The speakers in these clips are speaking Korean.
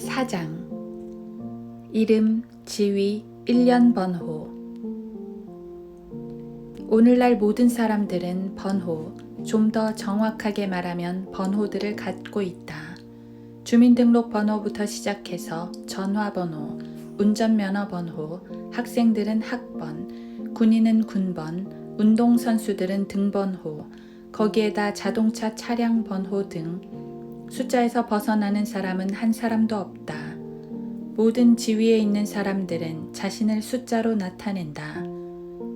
제4장 이름, 지위, 1년 번호. 오늘날 모든 사람들은 번호, 좀 더 정확하게 말하면 번호들을 갖고 있다. 주민등록번호부터 시작해서 전화번호, 운전면허번호, 학생들은 학번, 군인은 군번, 운동선수들은 등번호, 거기에다 자동차 차량 번호 등 숫자에서 벗어나는 사람은 한 사람도 없다. 모든 지위에 있는 사람들은 자신을 숫자로 나타낸다.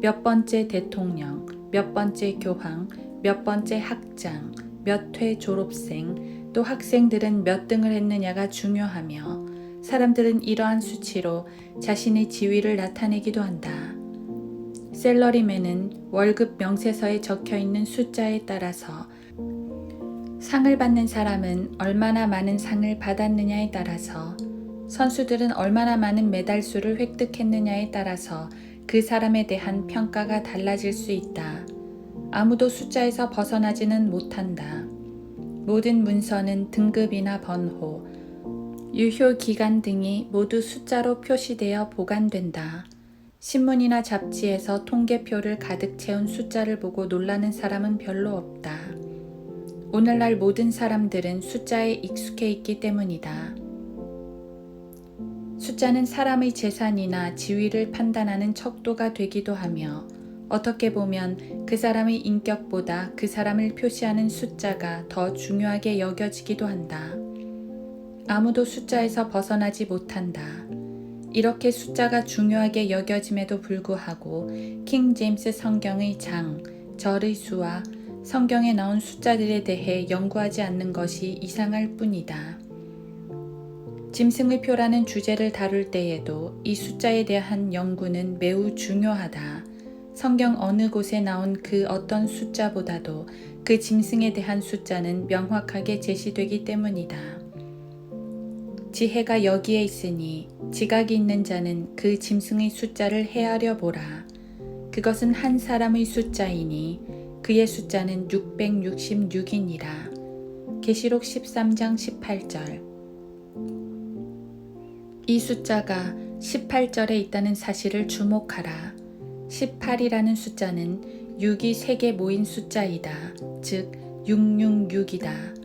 몇 번째 대통령, 몇 번째 교황, 몇 번째 학장, 몇 회 졸업생, 또 학생들은 몇 등을 했느냐가 중요하며 사람들은 이러한 수치로 자신의 지위를 나타내기도 한다. 셀러리맨은 월급 명세서에 적혀 있는 숫자에 따라서 상을 받는 사람은 얼마나 많은 상을 받았느냐에 따라서 선수들은 얼마나 많은 메달수를 획득했느냐에 따라서 그 사람에 대한 평가가 달라질 수 있다. 아무도 숫자에서 벗어나지는 못한다. 모든 문서는 등급이나 번호, 유효 기간 등이 모두 숫자로 표시되어 보관된다. 신문이나 잡지에서 통계표를 가득 채운 숫자를 보고 놀라는 사람은 별로 없다. 오늘날 모든 사람들은 숫자에 익숙해 있기 때문이다. 숫자는 사람의 재산이나 지위를 판단하는 척도가 되기도 하며 어떻게 보면 그 사람의 인격보다 그 사람을 표시하는 숫자가 더 중요하게 여겨지기도 한다. 아무도 숫자에서 벗어나지 못한다. 이렇게 숫자가 중요하게 여겨짐에도 불구하고 킹 제임스 성경의 장, 절의 수와 성경에 나온 숫자들에 대해 연구하지 않는 것이 이상할 뿐이다. 짐승의 표라는 주제를 다룰 때에도 이 숫자에 대한 연구는 매우 중요하다. 성경 어느 곳에 나온 그 어떤 숫자보다도 그 짐승에 대한 숫자는 명확하게 제시되기 때문이다. 지혜가 여기에 있으니 지각이 있는 자는 그 짐승의 숫자를 헤아려 보라. 그것은 한 사람의 숫자이니 그의 숫자는 666이니라. 계시록 13장 18절. 이 숫자가 18절에 있다는 사실을 주목하라. 18이라는 숫자는 6이 3개 모인 숫자이다. 즉 666이다.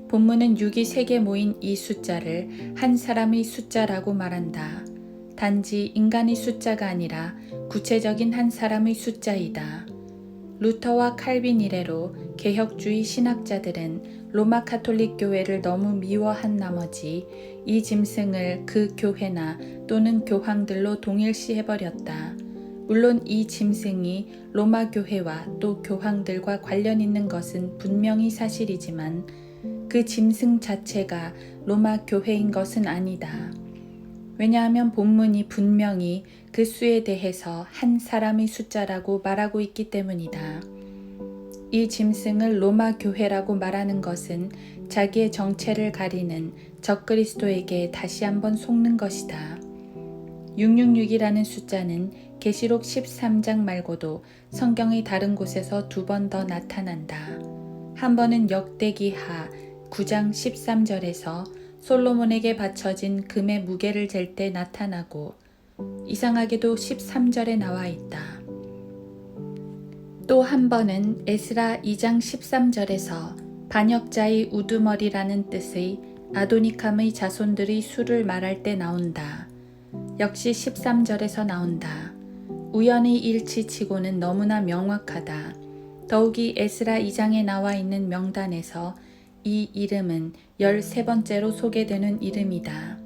본문은 6이 3개 모인 이 숫자를 한 사람의 숫자라고 말한다. 단지 인간의 숫자가 아니라 구체적인 한 사람의 숫자이다. 루터와 칼빈 이래로 개혁주의 신학자들은 로마 가톨릭 교회를 너무 미워한 나머지 이 짐승을 그 교회나 또는 교황들로 동일시해버렸다. 물론 이 짐승이 로마 교회와 또 교황들과 관련 있는 것은 분명히 사실이지만 그 짐승 자체가 로마 교회인 것은 아니다. 왜냐하면 본문이 분명히 그 수에 대해서 한 사람의 숫자라고 말하고 있기 때문이다. 이 짐승을 로마 교회라고 말하는 것은 자기의 정체를 가리는 적그리스도에게 다시 한번 속는 것이다. 666이라는 숫자는 계시록 13장 말고도 성경의 다른 곳에서 2번 더 나타난다. 한 번은 역대기하 9장 13절에서 솔로몬에게 바쳐진 금의 무게를 잴 때 나타나고 이상하게도 13절에 나와 있다. 또 한 번은 에스라 2장 13절에서 반역자의 우두머리라는 뜻의 아도니캄의 자손들의 수를 말할 때 나온다. 역시 13절에서 나온다. 우연의 일치치고는 너무나 명확하다. 더욱이 에스라 2장에 나와 있는 명단에서 이 이름은 13번째로 소개되는 이름이다.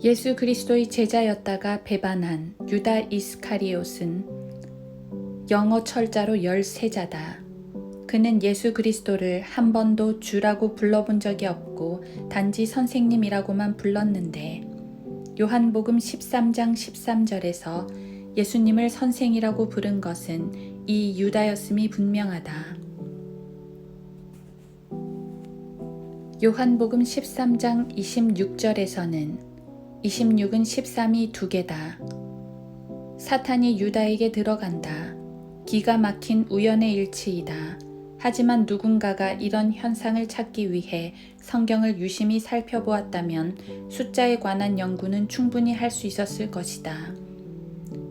예수 그리스도의 제자였다가 배반한 유다 이스카리옷은 영어 철자로 13자다. 그는 예수 그리스도를 한 번도 주라고 불러본 적이 없고 단지 선생님이라고만 불렀는데 요한복음 13장 13절에서 예수님을 선생이라고 부른 것은 이 유다였음이 분명하다. 요한복음 13장 26절에서는 26은 13이 2개다. 사탄이 유다에게 들어간다. 기가 막힌 우연의 일치이다. 하지만 누군가가 이런 현상을 찾기 위해 성경을 유심히 살펴보았다면 숫자에 관한 연구는 충분히 할 수 있었을 것이다.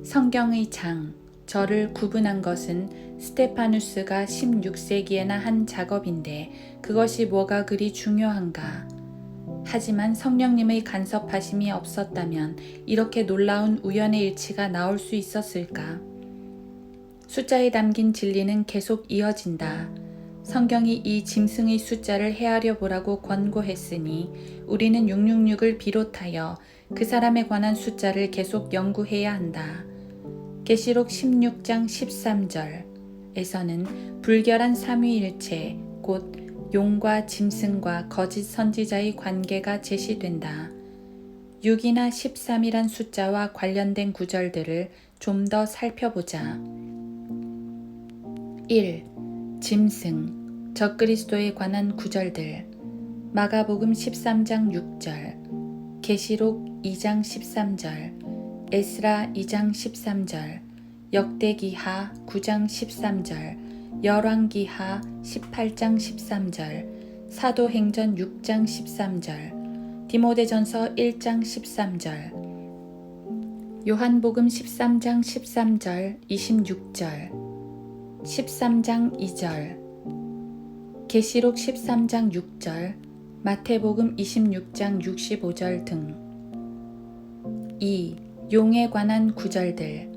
성경의 장, 절을 구분한 것은 스테파누스가 16세기에나 한 작업인데 그것이 뭐가 그리 중요한가? 하지만 성령님의 간섭하심이 없었다면 이렇게 놀라운 우연의 일치가 나올 수 있었을까? 숫자에 담긴 진리는 계속 이어진다. 성경이 이 짐승의 숫자를 헤아려 보라고 권고했으니 우리는 666을 비롯하여 그 사람에 관한 숫자를 계속 연구해야 한다. 계시록 16장 13절에서는 불결한 삼위일체, 곧 용과 짐승과 거짓 선지자의 관계가 제시된다. 6이나 13이란 숫자와 관련된 구절들을 좀 더 살펴보자. 1. 짐승, 적그리스도에 관한 구절들. 마가복음 13장 6절, 계시록 2장 13절, 에스라 2장 13절, 역대기하 9장 13절, 열왕기하 18장 13절, 사도행전 6장 13절, 디모데전서 1장 13절, 요한복음 13장 13절 26절, 13장 2절, 계시록 13장 6절, 마태복음 26장 65절 등. 2. 용에 관한 구절들.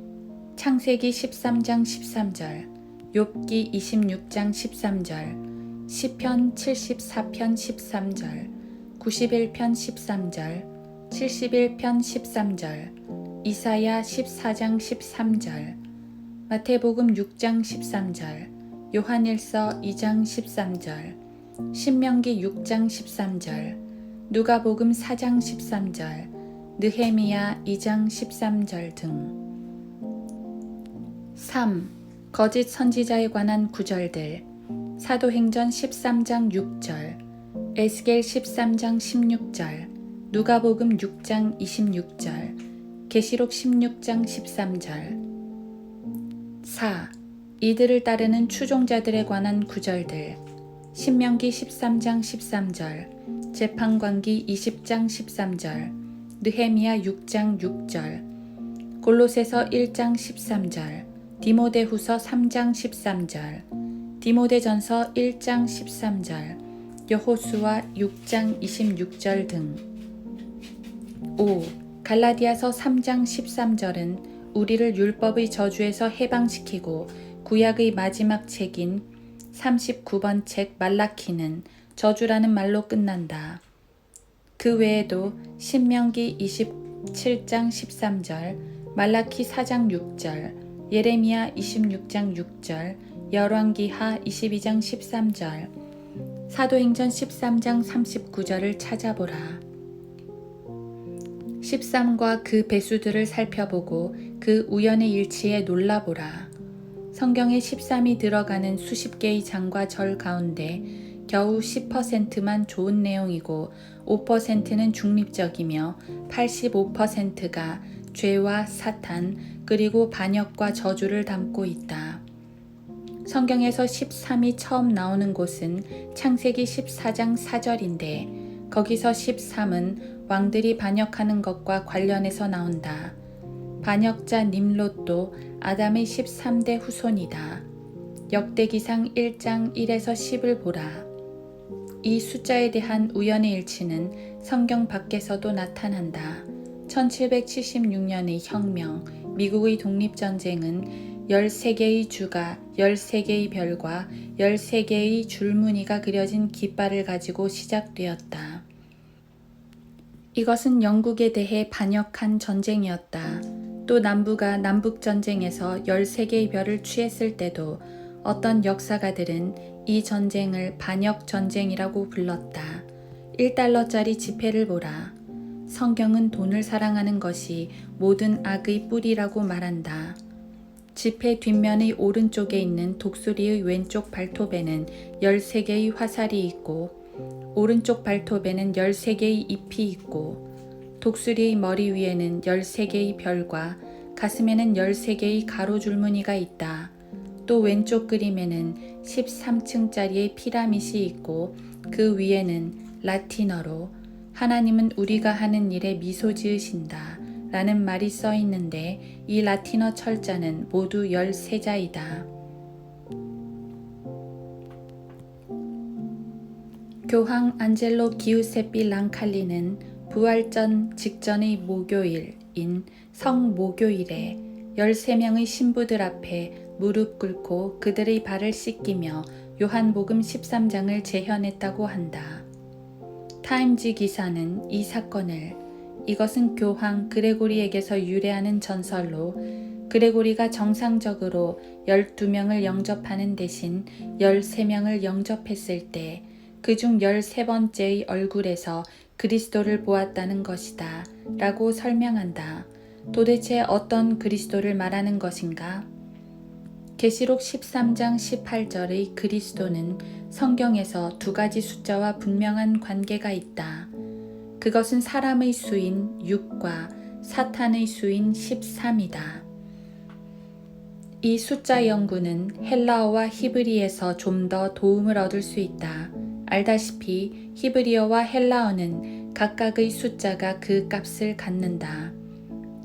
창세기 13장 13절, 욥기 26장 13절, 시편 74편 13절, 91편 13절, 71편 13절, 이사야 14장 13절, 마태복음 6장 13절, 요한일서 2장 13절, 신명기 6장 13절, 누가복음 4장 13절, 느헤미야 2장 13절 등. 3. 거짓 선지자에 관한 구절들. 사도행전 13장 6절, 에스겔 13장 16절, 누가복음 6장 26절, 계시록 16장 13절. 4. 이들을 따르는 추종자들에 관한 구절들. 신명기 13장 13절, 재판관기 20장 13절, 느헤미야 6장 6절, 골로새서 1장 13절, 디모데후서 3장 13절, 디모데전서 1장 13절, 여호수아 6장 26절 등. 5. 갈라디아서 3장 13절은 우리를 율법의 저주에서 해방시키고 구약의 마지막 책인 39번 책 말라키는 저주라는 말로 끝난다. 그 외에도 신명기 27장 13절, 말라키 4장 6절, 예레미야 26장 6절, 열왕기하 22장 13절, 사도행전 13장 39절을 찾아보라. 13과 그 배수들을 살펴보고 그 우연의 일치에 놀라보라. 성경에 13이 들어가는 수십 개의 장과 절 가운데 겨우 10%만 좋은 내용이고 5%는 중립적이며 85%가 죄와 사탄 그리고 반역과 저주를 담고 있다. 성경에서 13이 처음 나오는 곳은 창세기 14장 4절인데 거기서 13은 왕들이 반역하는 것과 관련해서 나온다. 반역자 님롯도 아담의 13대 후손이다. 역대기상 1장 1에서 10을 보라. 이 숫자에 대한 우연의 일치는 성경 밖에서도 나타난다. 1776년의 혁명, 미국의 독립전쟁은 13개의 주가 13개의 별과 13개의 줄무늬가 그려진 깃발을 가지고 시작되었다. 이것은 영국에 대해 반역한 전쟁이었다. 또 남부가 남북전쟁에서 13개의 별을 취했을 때도 어떤 역사가들은 이 전쟁을 반역전쟁이라고 불렀다. 1달러짜리 지폐를 보라. 성경은 돈을 사랑하는 것이 모든 악의 뿌리라고 말한다. 지폐 뒷면의 오른쪽에 있는 독수리의 왼쪽 발톱에는 13개의 화살이 있고 오른쪽 발톱에는 13개의 잎이 있고 독수리의 머리 위에는 13개의 별과 가슴에는 13개의 가로줄무늬가 있다. 또 또 왼쪽 그림에는 13층짜리의 피라밋이 있고 그 위에는 라틴어로 하나님은 우리가 하는 일에 미소 지으신다 라는 말이 써 있는데 이 라틴어 철자는 모두 13자이다. 교황 안젤로 기우세피 랑칼리는 부활전 직전의 목요일인 성목요일에 13명의 신부들 앞에 무릎 꿇고 그들의 발을 씻기며 요한복음 13장을 재현했다고 한다. 타임지 기사는 이 사건을 이것은 교황 그레고리에게서 유래하는 전설로 그레고리가 정상적으로 12명을 영접하는 대신 13명을 영접했을 때 그중 13번째의 얼굴에서 그리스도를 보았다는 것이다 라고 설명한다. 도대체 어떤 그리스도를 말하는 것인가? 계시록 13장 18절의 그리스도는 성경에서 두 가지 숫자와 분명한 관계가 있다. 그것은 사람의 수인 6과 사탄의 수인 13이다. 이 숫자 연구는 헬라어와 히브리에서 좀 더 도움을 얻을 수 있다. 알다시피 히브리어와 헬라어는 각각의 숫자가 그 값을 갖는다.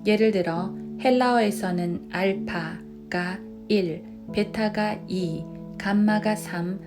예를 들어 헬라어에서는 알파가 1, 베타가 2, 감마가 3,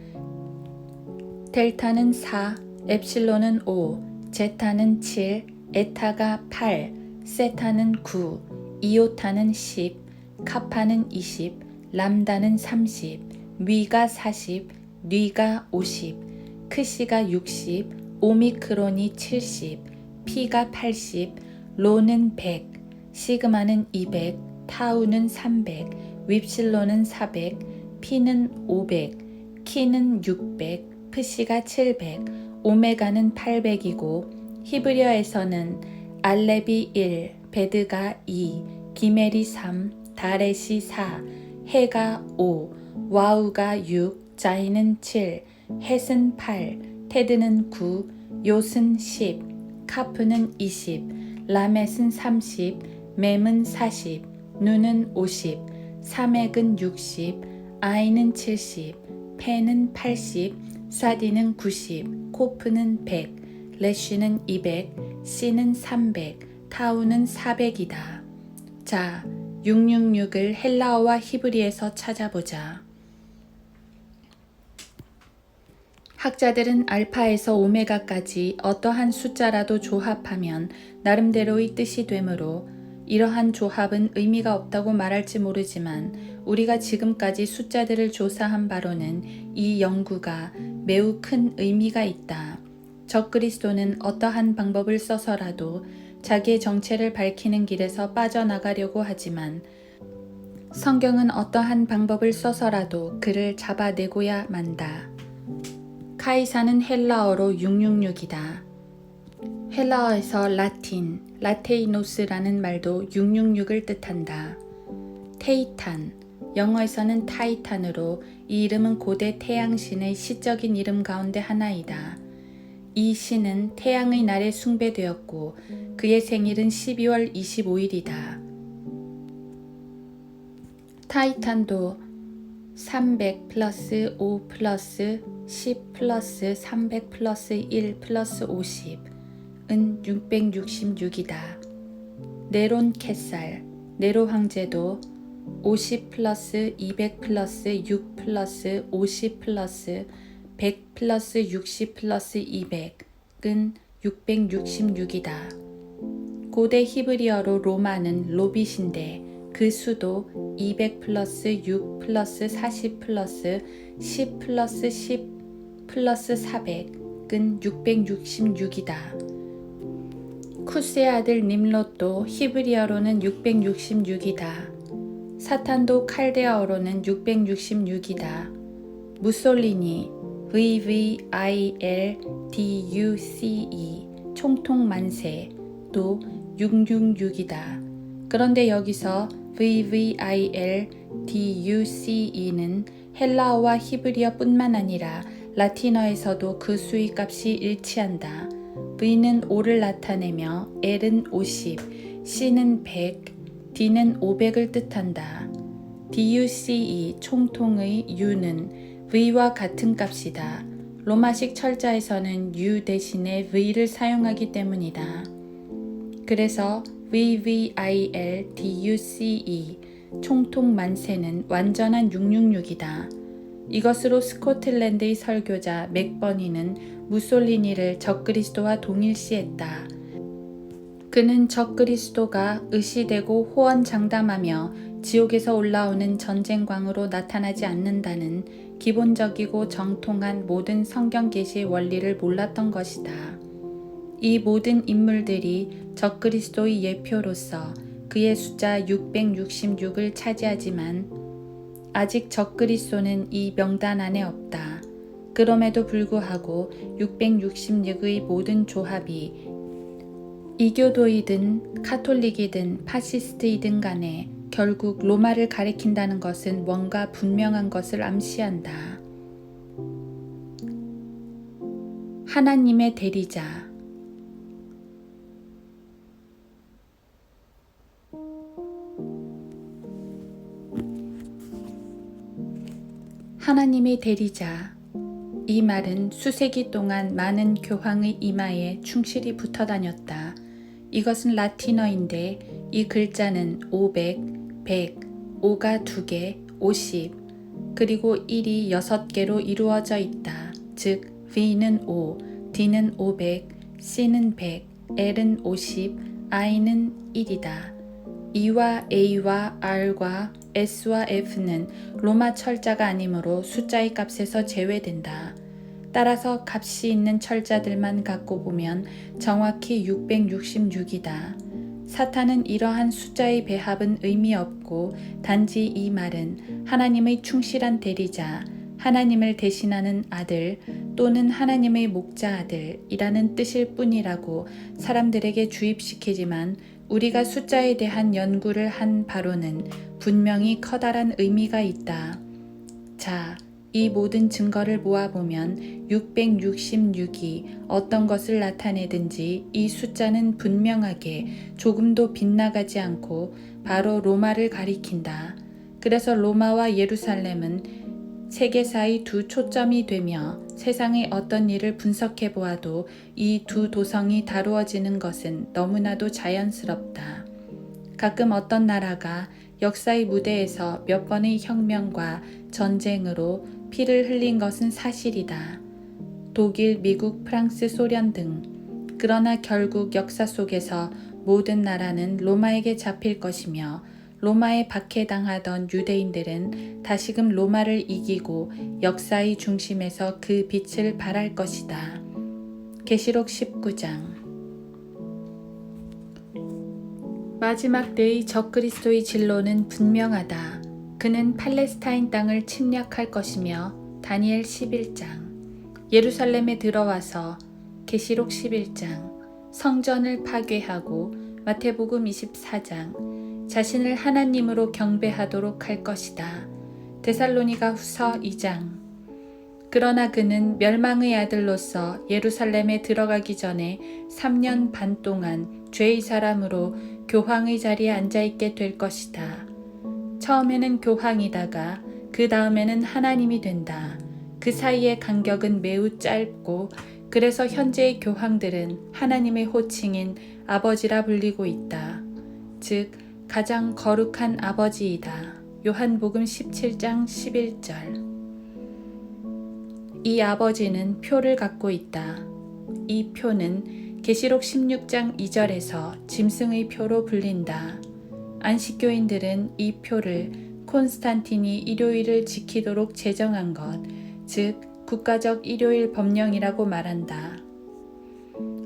델타는 4, 엡실론은 5, 제타는 7, 에타가 8, 세타는 9, 이오타는 10, 카파는 20, 람다는 30, 미가 40, 뉘가 50, 크시가 60, 오미크론이 70, 피가 80, 로는 100, 시그마는 200, 타우는 300, 윕실로는 400, 피는 500, 키는 600, 프시가 700, 오메가는 800이고 히브리어에서는 알렙이 1, 베드가 2, 기멜이 3, 다렛이 4, 해가 5, 와우가 6, 자이는 7, 헷은 8, 테드는 9, 욤은 10, 카프는 20, 라멧은 30, mem은 40, 누는 50, 사맥은 60, 아이는 70, 페는 80, 사디는 90, 코프는 100, 레쉬는 200, 씨는 300, 타우는 400이다. 자, 666을 헬라어와 히브리에서 찾아보자. 학자들은 알파에서 오메가까지 어떠한 숫자라도 조합하면 나름대로의 뜻이 되므로 이러한 조합은 의미가 없다고 말할지 모르지만 우리가 지금까지 숫자들을 조사한 바로는 이 연구가 매우 큰 의미가 있다. 적그리스도는 어떠한 방법을 써서라도 자기의 정체를 밝히는 길에서 빠져나가려고 하지만 성경은 어떠한 방법을 써서라도 그를 잡아내고야 만다. 카이사는 헬라어로 666이다. 헬라어에서 라틴, 라테이노스라는 말도 666을 뜻한다. 테이탄, 영어에서는 타이탄으로 이 이름은 고대 태양신의 시적인 이름 가운데 하나이다. 이 신은 태양의 날에 숭배되었고 그의 생일은 12월 25일이다. 타이탄도 300 플러스 5 플러스 10 플러스 300 플러스 1 플러스 50은 666이다. 네론 켓살, 네로 황제도 50 플러스 200 플러스 6 플러스 50 플러스 100 플러스 60 플러스 200은 666이다. 고대 히브리어로 로마는 로빗인데 그 수도 200 플러스 6 플러스 40 플러스 10 플러스 10 플러스 400은 666이다. 쿠스의 아들 님롯도 히브리어로는 666이다. 사탄도 칼데아어로는 666이다. 무솔리니 VVILDUCE 총통만세도 666이다. 그런데 여기서 VVILDUCE는 헬라어와 히브리어 뿐만 아니라 라틴어에서도 그 수의 값이 일치한다. V는 5를 나타내며 L은 50, C는 100, D는 500을 뜻한다. DUCE 총통의 U는 V와 같은 값이다. 로마식 철자에서는 U 대신에 V를 사용하기 때문이다. 그래서 VVIL DUCE 총통 만세는 완전한 666이다. 이것으로 스코틀랜드의 설교자 맥버니는 무솔리니를 적그리스도와 동일시했다. 그는 적그리스도가 의시되고 호언장담하며 지옥에서 올라오는 전쟁광으로 나타나지 않는다는 기본적이고 정통한 모든 성경 계시의 원리를 몰랐던 것이다. 이 모든 인물들이 적그리스도의 예표로서 그의 숫자 666을 차지하지만 아직 적그리스도는 이 명단 안에 없다. 그럼에도 불구하고 666의 모든 조합이 이교도이든 카톨릭이든 파시스트이든 간에 결국 로마를 가리킨다는 것은 뭔가 분명한 것을 암시한다. 하나님의 대리자. 하나님의 대리자. 이 말은 수세기 동안 많은 교황의 이마에 충실히 붙어 다녔다. 이것은 라틴어인데 이 글자는 500, 100, 5가 2개, 50, 그리고 1이 6개로 이루어져 있다. 즉 V는 5, D는 500, C는 100, L은 50, I는 1이다. E와 A와 R과 S와 F는 로마 철자가 아니므로 숫자의 값에서 제외된다. 따라서 값이 있는 철자들만 갖고 보면 정확히 666이다. 사탄은 이러한 숫자의 배합은 의미 없고 단지 이 말은 하나님의 충실한 대리자, 하나님을 대신하는 아들 또는 하나님의 목자 아들이라는 뜻일 뿐이라고 사람들에게 주입시키지만 우리가 숫자에 대한 연구를 한 바로는 분명히 커다란 의미가 있다. 자, 이 모든 증거를 모아보면 666이 어떤 것을 나타내든지 이 숫자는 분명하게 조금도 빗나가지 않고 바로 로마를 가리킨다. 그래서 로마와 예루살렘은 세계사의 두 초점이 되며 세상의 어떤 일을 분석해 보아도 이 두 도성이 다루어지는 것은 너무나도 자연스럽다. 가끔 어떤 나라가 역사의 무대에서 몇 번의 혁명과 전쟁으로 피를 흘린 것은 사실이다. 독일, 미국, 프랑스, 소련 등. 그러나 결국 역사 속에서 모든 나라는 로마에게 잡힐 것이며 로마에 박해당하던 유대인들은 다시금 로마를 이기고 역사의 중심에서 그 빛을 발할 것이다. 계시록 19장. 마지막 때의 적그리스도의 진로는 분명하다. 그는 팔레스타인 땅을 침략할 것이며 다니엘 11장. 예루살렘에 들어와서 계시록 11장. 성전을 파괴하고 마태복음 24장. 자신을 하나님으로 경배하도록 할 것이다. 데살로니가 후서 2장. 그러나 그는 멸망의 아들로서 예루살렘에 들어가기 전에 3년 반 동안 죄의 사람으로 교황의 자리에 앉아있게 될 것이다. 처음에는 교황이다가 그 다음에는 하나님이 된다. 그 사이의 간격은 매우 짧고 그래서 현재의 교황들은 하나님의 호칭인 아버지라 불리고 있다. 즉 가장 거룩한 아버지이다. 요한복음 17장 11절. 이 아버지는 표를 갖고 있다. 이 표는 계시록 16장 2절에서 짐승의 표로 불린다. 안식교인들은 이 표를 콘스탄틴이 일요일을 지키도록 제정한 것, 즉 국가적 일요일 법령이라고 말한다.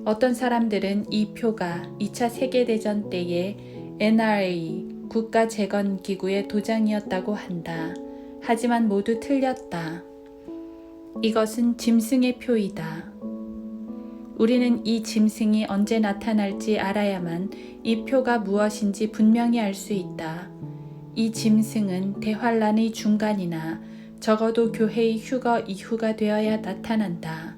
어떤 사람들은 이 표가 2차 세계대전 때의 NRA 국가재건기구의 도장이었다고 한다. 하지만 모두 틀렸다. 이것은 짐승의 표이다. 우리는 이 짐승이 언제 나타날지 알아야만 이 표가 무엇인지 분명히 알 수 있다. 이 짐승은 대환란의 중간이나 적어도 교회의 휴거 이후가 되어야 나타난다.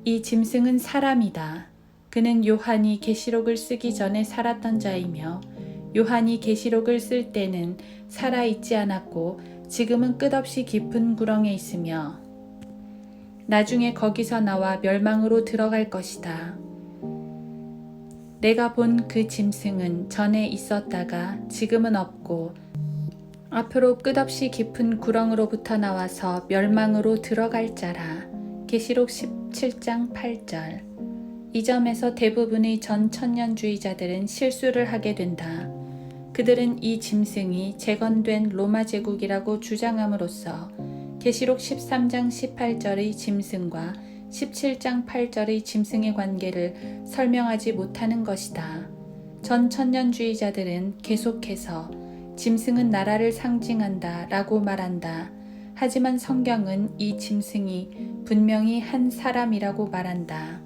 이 짐승은 사람이다. 그는 요한이 계시록을 쓰기 전에 살았던 자이며 요한이 계시록을 쓸 때는 살아있지 않았고 지금은 끝없이 깊은 구렁에 있으며 나중에 거기서 나와 멸망으로 들어갈 것이다. 내가 본 그 짐승은 전에 있었다가 지금은 없고 앞으로 끝없이 깊은 구렁으로부터 나와서 멸망으로 들어갈 자라. 계시록 17장 8절. 이 점에서 대부분의 전 천년주의자들은 실수를 하게 된다. 그들은 이 짐승이 재건된 로마 제국이라고 주장함으로써 계시록 13장 18절의 짐승과 17장 8절의 짐승의 관계를 설명하지 못하는 것이다. 전 천년주의자들은 계속해서 짐승은 나라를 상징한다 라고 말한다. 하지만 성경은 이 짐승이 분명히 한 사람이라고 말한다.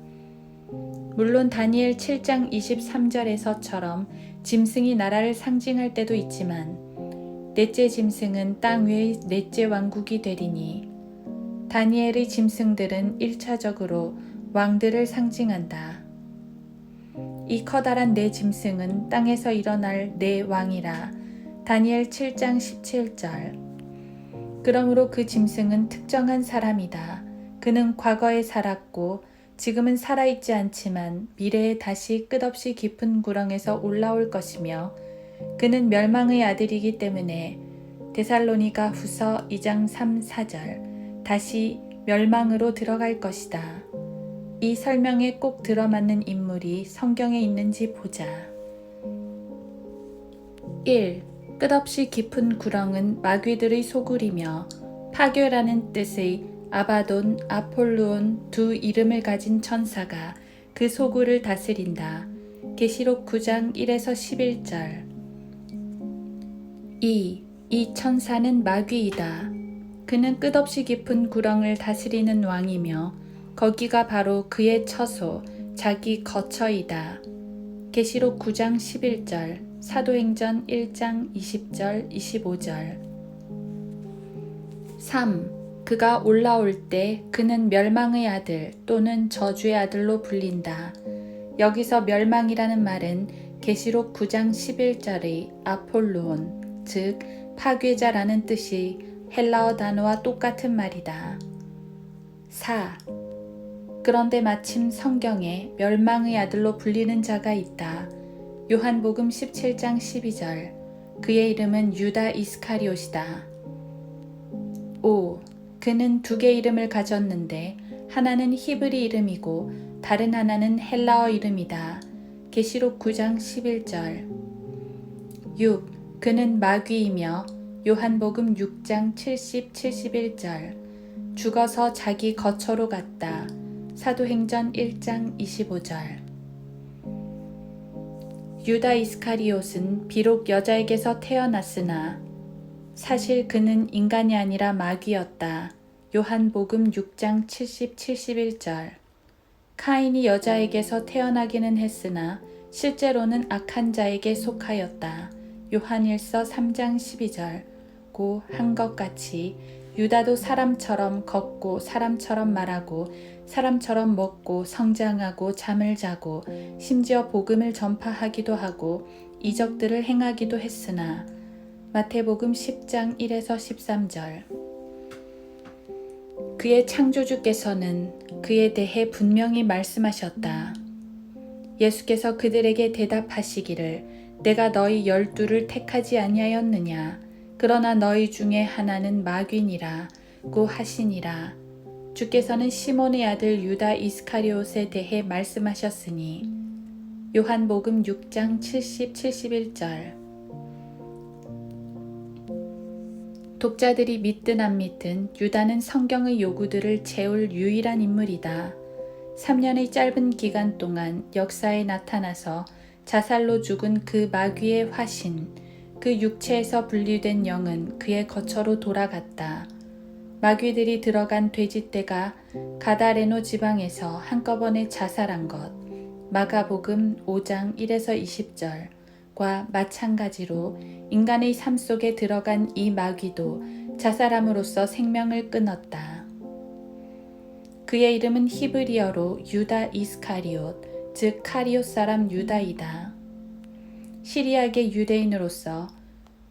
물론 다니엘 7장 23절에서처럼 짐승이 나라를 상징할 때도 있지만 넷째 짐승은 땅 위의 넷째 왕국이 되리니 다니엘의 짐승들은 1차적으로 왕들을 상징한다. 이 커다란 네 짐승은 땅에서 일어날 네 왕이라 다니엘 7장 17절. 그러므로 그 짐승은 특정한 사람이다. 그는 과거에 살았고 지금은 살아있지 않지만 미래에 다시 끝없이 깊은 구렁에서 올라올 것이며 그는 멸망의 아들이기 때문에 데살로니가 후서 2장 3, 4절 다시 멸망으로 들어갈 것이다. 이 설명에 꼭 들어맞는 인물이 성경에 있는지 보자. 1. 끝없이 깊은 구렁은 마귀들의 소굴이며 파괴라는 뜻의 아바돈, 아폴루온 두 이름을 가진 천사가 그 소굴을 다스린다. 계시록 9장 1에서 11절. 2. 이 천사는 마귀이다. 그는 끝없이 깊은 구렁을 다스리는 왕이며 거기가 바로 그의 처소, 자기 거처이다. 계시록 9장 11절, 사도행전 1장 20절, 25절. 3. 그가 올라올 때 그는 멸망의 아들 또는 저주의 아들로 불린다. 여기서 멸망이라는 말은 계시록 9장 11절의 아폴루온, 즉 파괴자라는 뜻이 헬라어 단어와 똑같은 말이다. 4. 그런데 마침 성경에 멸망의 아들로 불리는 자가 있다. 요한복음 17장 12절. 그의 이름은 유다 이스카리옷이다. 5. 그는 두 개의 이름을 가졌는데 하나는 히브리 이름이고 다른 하나는 헬라어 이름이다. 계시록 9장 11절. 6. 그는 마귀이며 요한복음 6장 70, 71절. 죽어서 자기 거처로 갔다. 사도행전 1장 25절. 유다 이스카리옷은 비록 여자에게서 태어났으나 사실 그는 인간이 아니라 마귀였다. 요한복음 6장 70, 71절. 카인이 여자에게서 태어나기는 했으나 실제로는 악한 자에게 속하였다. 요한일서 3장 12절. 고 한 것 같이 유다도 사람처럼 걷고 사람처럼 말하고 사람처럼 먹고 성장하고 잠을 자고 심지어 복음을 전파하기도 하고 이적들을 행하기도 했으나 마태복음 10장 1에서 13절. 그의 창조주께서는 그에 대해 분명히 말씀하셨다. 예수께서 그들에게 대답하시기를 내가 너희 12를 택하지 아니하였느냐 그러나 너희 중에 하나는 마귀니라고 하시니라. 주께서는 시몬의 아들 유다 이스카리옷에 대해 말씀하셨으니 요한복음 6장 70, 71절. 독자들이 믿든 안 믿든 유다는 성경의 요구들을 채울 유일한 인물이다. 3년의 짧은 기간 동안 역사에 나타나서 자살로 죽은 그 마귀의 화신, 그 육체에서 분리된 영은 그의 거처로 돌아갔다. 마귀들이 들어간 돼지떼가 가다레노 지방에서 한꺼번에 자살한 것, 마가복음 5장 1에서 20절과 마찬가지로 인간의 삶 속에 들어간 이 마귀도 자살함으로써 생명을 끊었다. 그의 이름은 히브리어로 유다 이스카리옷, 즉 카리옷 사람 유다이다. 시리아계 유대인으로서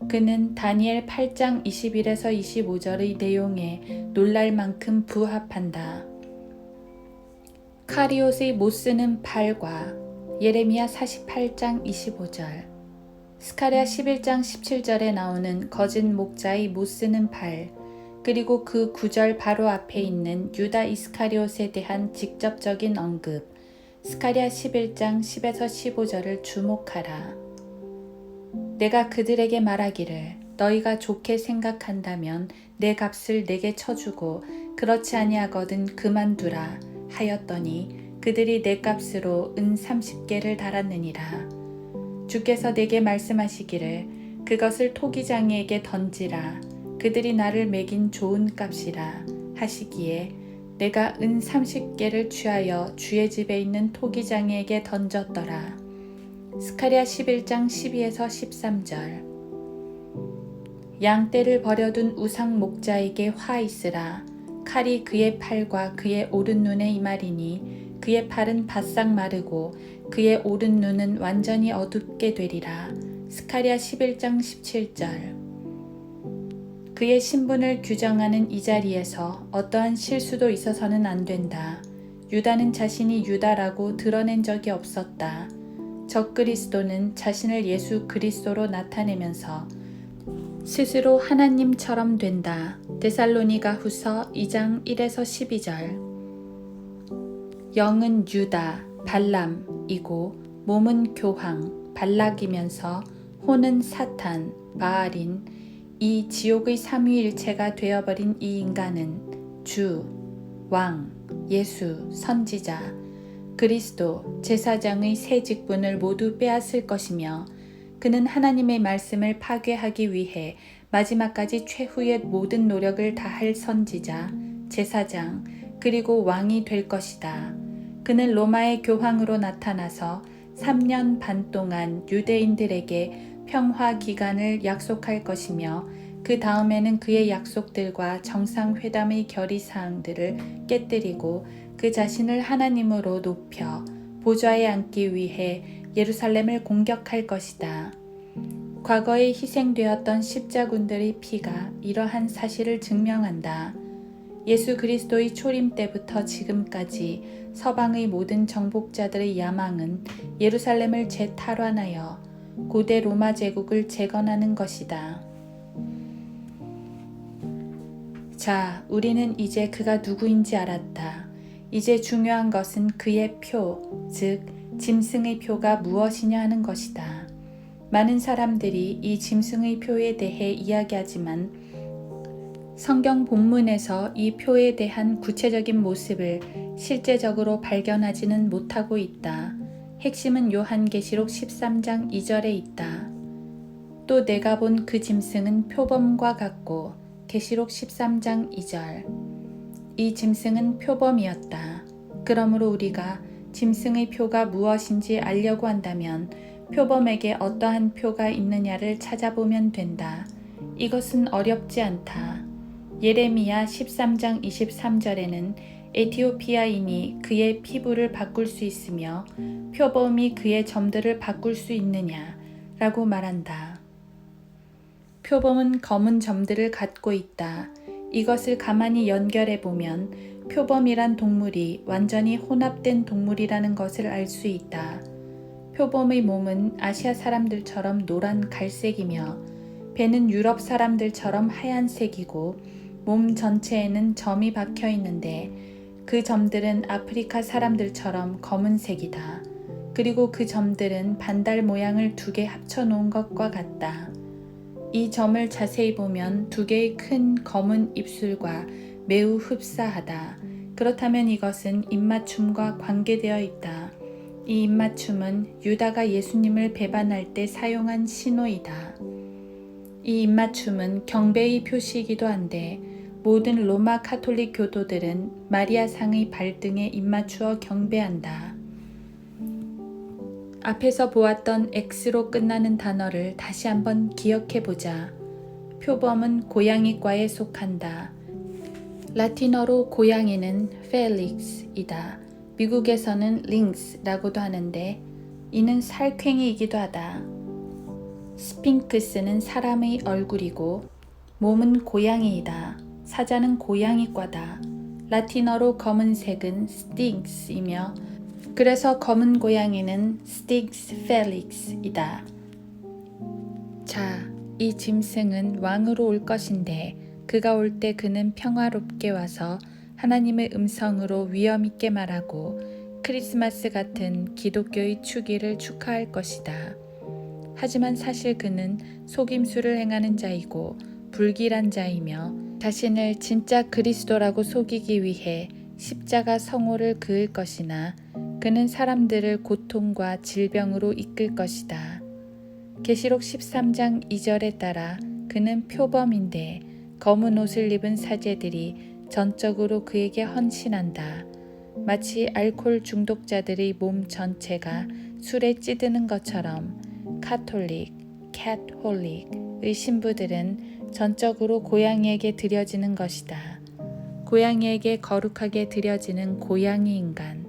그는 다니엘 8장 21에서 25절의 내용에 놀랄 만큼 부합한다. 카리옷의 못쓰는 팔과 예레미야 48장 25절, 스가랴 11장 17절에 나오는 거짓 목자의 못쓰는 팔, 그리고 그 구절 바로 앞에 있는 유다 이스카리옷에 대한 직접적인 언급, 스가랴 11장 10에서 15절을 주목하라. 내가 그들에게 말하기를 너희가 좋게 생각한다면 내 값을 내게 쳐주고 그렇지 아니하거든 그만두라 하였더니 그들이 내 값으로 은 30개를 달았느니라. 주께서 내게 말씀하시기를 그것을 토기장이에게 던지라. 그들이 나를 매긴 좋은 값이라 하시기에 내가 은 30개를 취하여 주의 집에 있는 토기장이에게 던졌더라. 스가랴 11장 12에서 13절. 양떼를 버려둔 우상 목자에게 화 있으라. 칼이 그의 팔과 그의 오른 눈에 임하리니 그의 팔은 바싹 마르고 그의 오른 눈은 완전히 어둡게 되리라. 스가랴 11장 17절. 그의 신분을 규정하는 이 자리에서 어떠한 실수도 있어서는 안 된다. 유다는 자신이 유다라고 드러낸 적이 없었다. 적그리스도는 자신을 예수 그리스도로 나타내면서 스스로 하나님처럼 된다. 데살로니가 후서 2장 1에서 12절. 영은 유다, 발람이고 몸은 교황, 발락이면서 혼은 사탄, 바알인 이 지옥의 삼위일체가 되어버린 이 인간은 주, 왕, 예수, 선지자, 그리스도, 제사장의 세 직분을 모두 빼앗을 것이며 그는 하나님의 말씀을 파괴하기 위해 마지막까지 최후의 모든 노력을 다할 선지자, 제사장, 그리고 왕이 될 것이다. 그는 로마의 교황으로 나타나서 3년 반 동안 유대인들에게 평화 기간을 약속할 것이며 그 다음에는 그의 약속들과 정상회담의 결의사항들을 깨뜨리고 그 자신을 하나님으로 높여 보좌에 앉기 위해 예루살렘을 공격할 것이다. 과거에 희생되었던 십자군들의 피가 이러한 사실을 증명한다. 예수 그리스도의 초림 때부터 지금까지 서방의 모든 정복자들의 야망은 예루살렘을 재탈환하여 고대 로마 제국을 재건하는 것이다. 자, 우리는 이제 그가 누구인지 알았다. 이제 중요한 것은 그의 표, 즉 짐승의 표가 무엇이냐 하는 것이다. 많은 사람들이 이 짐승의 표에 대해 이야기하지만 성경 본문에서 이 표에 대한 구체적인 모습을 실제적으로 발견하지는 못하고 있다. 핵심은 요한계시록 13장 2절에 있다. 또 내가 본 그 짐승은 표범과 같고 계시록 13장 2절. 이 짐승은 표범이었다. 그러므로 우리가 짐승의 표가 무엇인지 알려고 한다면 표범에게 어떠한 표가 있느냐를 찾아보면 된다. 이것은 어렵지 않다. 예레미야 13장 23절에는 에티오피아인이 그의 피부를 바꿀 수 있으며 표범이 그의 점들을 바꿀 수 있느냐 라고 말한다. 표범은 검은 점들을 갖고 있다. 이것을 가만히 연결해 보면 표범이란 동물이 완전히 혼합된 동물이라는 것을 알 수 있다. 표범의 몸은 아시아 사람들처럼 노란 갈색이며 배는 유럽 사람들처럼 하얀색이고 몸 전체에는 점이 박혀 있는데 그 점들은 아프리카 사람들처럼 검은색이다. 그리고 그 점들은 반달 모양을 두 개 합쳐 놓은 것과 같다. 이 점을 자세히 보면 두 개의 큰 검은 입술과 매우 흡사하다. 그렇다면 이것은 입맞춤과 관계되어 있다. 이 입맞춤은 유다가 예수님을 배반할 때 사용한 신호이다. 이 입맞춤은 경배의 표시이기도 한데 모든 로마 카톨릭 교도들은 마리아상의 발등에 입맞추어 경배한다. 앞에서 보았던 X로 끝나는 단어를 다시 한번 기억해보자. 표범은 고양이과에 속한다. 라틴어로 고양이는 펠릭스이다. 미국에서는 링스라고도 하는데 이는 살쾡이이기도 하다. 스핑크스는 사람의 얼굴이고 몸은 고양이이다. 사자는 고양이과다. 라틴어로 검은색은 스팅스이며 그래서 검은 고양이는 스팅스 펠릭스이다. 자, 이 짐승은 왕으로 올 것인데 그가 올 때 그는 평화롭게 와서 하나님의 음성으로 위엄 있게 말하고 크리스마스 같은 기독교의 축일을 축하할 것이다. 하지만 사실 그는 속임수를 행하는 자이고 불길한 자이며 자신을 진짜 그리스도라고 속이기 위해 십자가 성호를 그을 것이나 그는 사람들을 고통과 질병으로 이끌 것이다. 계시록 13장 2절에 따라 그는 표범인데 검은 옷을 입은 사제들이 전적으로 그에게 헌신한다. 마치 알코올 중독자들의 몸 전체가 술에 찌드는 것처럼 카톨릭, 캣홀릭의 신부들은 전적으로 고양이에게 드려지는 것이다. 고양이에게 거룩하게 드려지는 고양이 인간.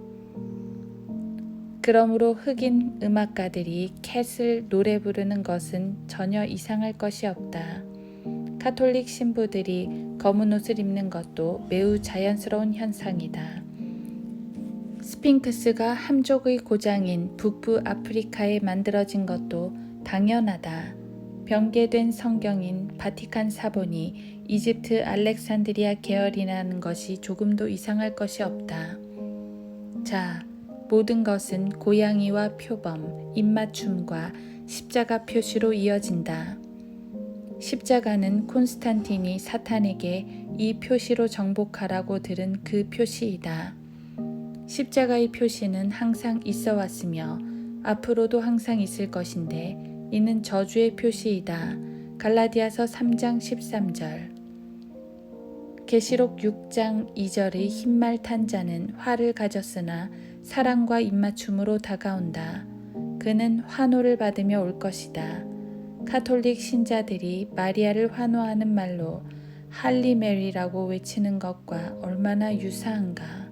그러므로 흑인 음악가들이 캣을 노래 부르는 것은 전혀 이상할 것이 없다. 카톨릭 신부들이 검은 옷을 입는 것도 매우 자연스러운 현상이다. 스핑크스가 함족의 고장인 북부 아프리카에 만들어진 것도 당연하다. 변개된 성경인 바티칸 사본이 이집트 알렉산드리아 계열이라는 것이 조금도 이상할 것이 없다. 자, 모든 것은 고양이와 표범, 입맞춤과 십자가 표시로 이어진다. 십자가는 콘스탄틴이 사탄에게 이 표시로 정복하라고 들은 그 표시이다. 십자가의 표시는 항상 있어 왔으며 앞으로도 항상 있을 것인데 이는 저주의 표시이다. 갈라디아서 3장 13절. 계시록 6장 2절의 흰말 탄 자는 활을 가졌으나 사랑과 입맞춤으로 다가온다. 그는 환호를 받으며 올 것이다. 카톨릭 신자들이 마리아를 환호하는 말로 할리 메리라고 외치는 것과 얼마나 유사한가.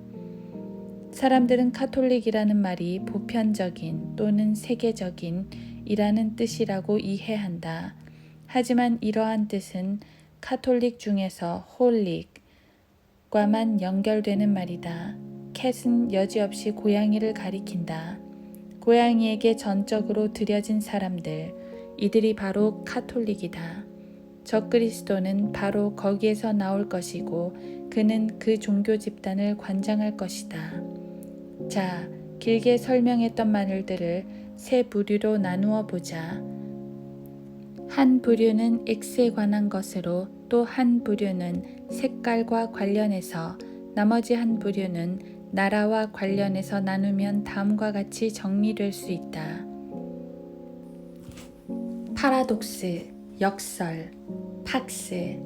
사람들은 카톨릭이라는 말이 보편적인 또는 세계적인 이라는 뜻이라고 이해한다. 하지만 이러한 뜻은 카톨릭 중에서 홀릭과만 연결되는 말이다. 캣은 여지없이 고양이를 가리킨다. 고양이에게 전적으로 드려진 사람들, 이들이 바로 카톨릭이다. 적그리스도는 바로 거기에서 나올 것이고 그는 그 종교 집단을 관장할 것이다. 자, 길게 설명했던 말들을 세 부류로 나누어 보자. 한 부류는 X에 관한 것으로 또 한 부류는 색깔과 관련해서 나머지 한 부류는 나라와 관련해서 나누면 다음과 같이 정리될 수 있다. 파라독스, 역설, 팍스,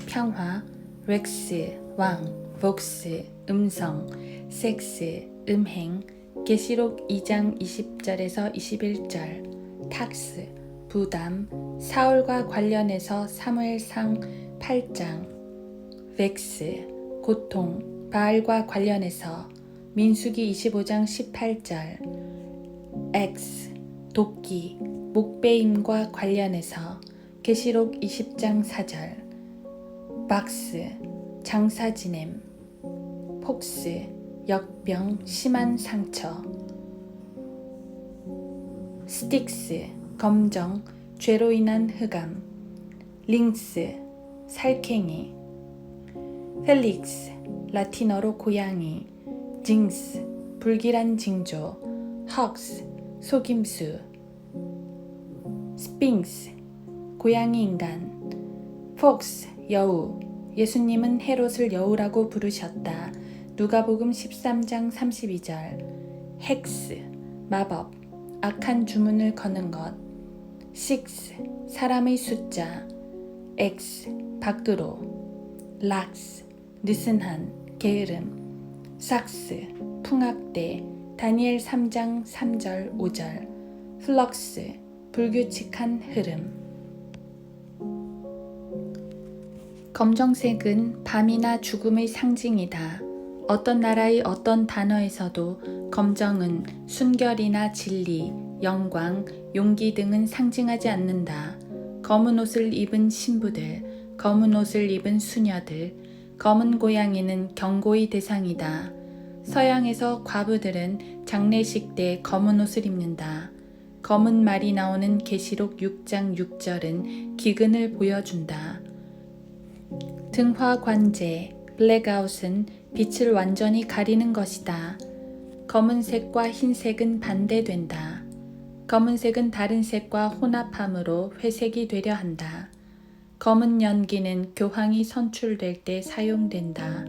평화, 렉스, 왕, 복스, 음성, 섹스, 음행, 계시록 2장 20절에서 21절, 탁스, 부담, 사울과 관련해서 사무엘상 8장, 벡스, 고통, 바알과 관련해서 민수기 25장 18절, 엑스, 도끼, 목베임과 관련해서 계시록 20장 4절, 박스, 장사 지냄, 폭스, 역병, 심한 상처, 스틱스, 검정, 죄로 인한 흑암, 링스, 살쾡이, 펠릭스, 라틴어로 고양이, 징스, 불길한 징조, 헉스, 속임수, 스핑스, 고양이 인간, 폭스, 여우, 예수님은 헤롯을 여우라고 부르셨다. 누가복음 13장 32절, 헥스, 마법, 악한 주문을 거는 것, 식스, 사람의 숫자, 엑스, 밖으로, 락스, 느슨한, 게으름, 삭스, 풍악대, 다니엘 3장 3절 5절, 플럭스, 불규칙한 흐름. 검정색은 밤이나 죽음의 상징이다. 어떤 나라의 어떤 단어에서도 검정은 순결이나 진리, 영광, 용기 등은 상징하지 않는다. 검은 옷을 입은 신부들, 검은 옷을 입은 수녀들, 검은 고양이는 경고의 대상이다. 서양에서 과부들은 장례식 때 검은 옷을 입는다. 검은 말이 나오는 계시록 6장 6절은 기근을 보여준다. 등화 관제, 블랙아웃은 빛을 완전히 가리는 것이다. 검은색과 흰색은 반대된다. 검은색은 다른 색과 혼합함으로 회색이 되려 한다. 검은 연기는 교황이 선출될 때 사용된다.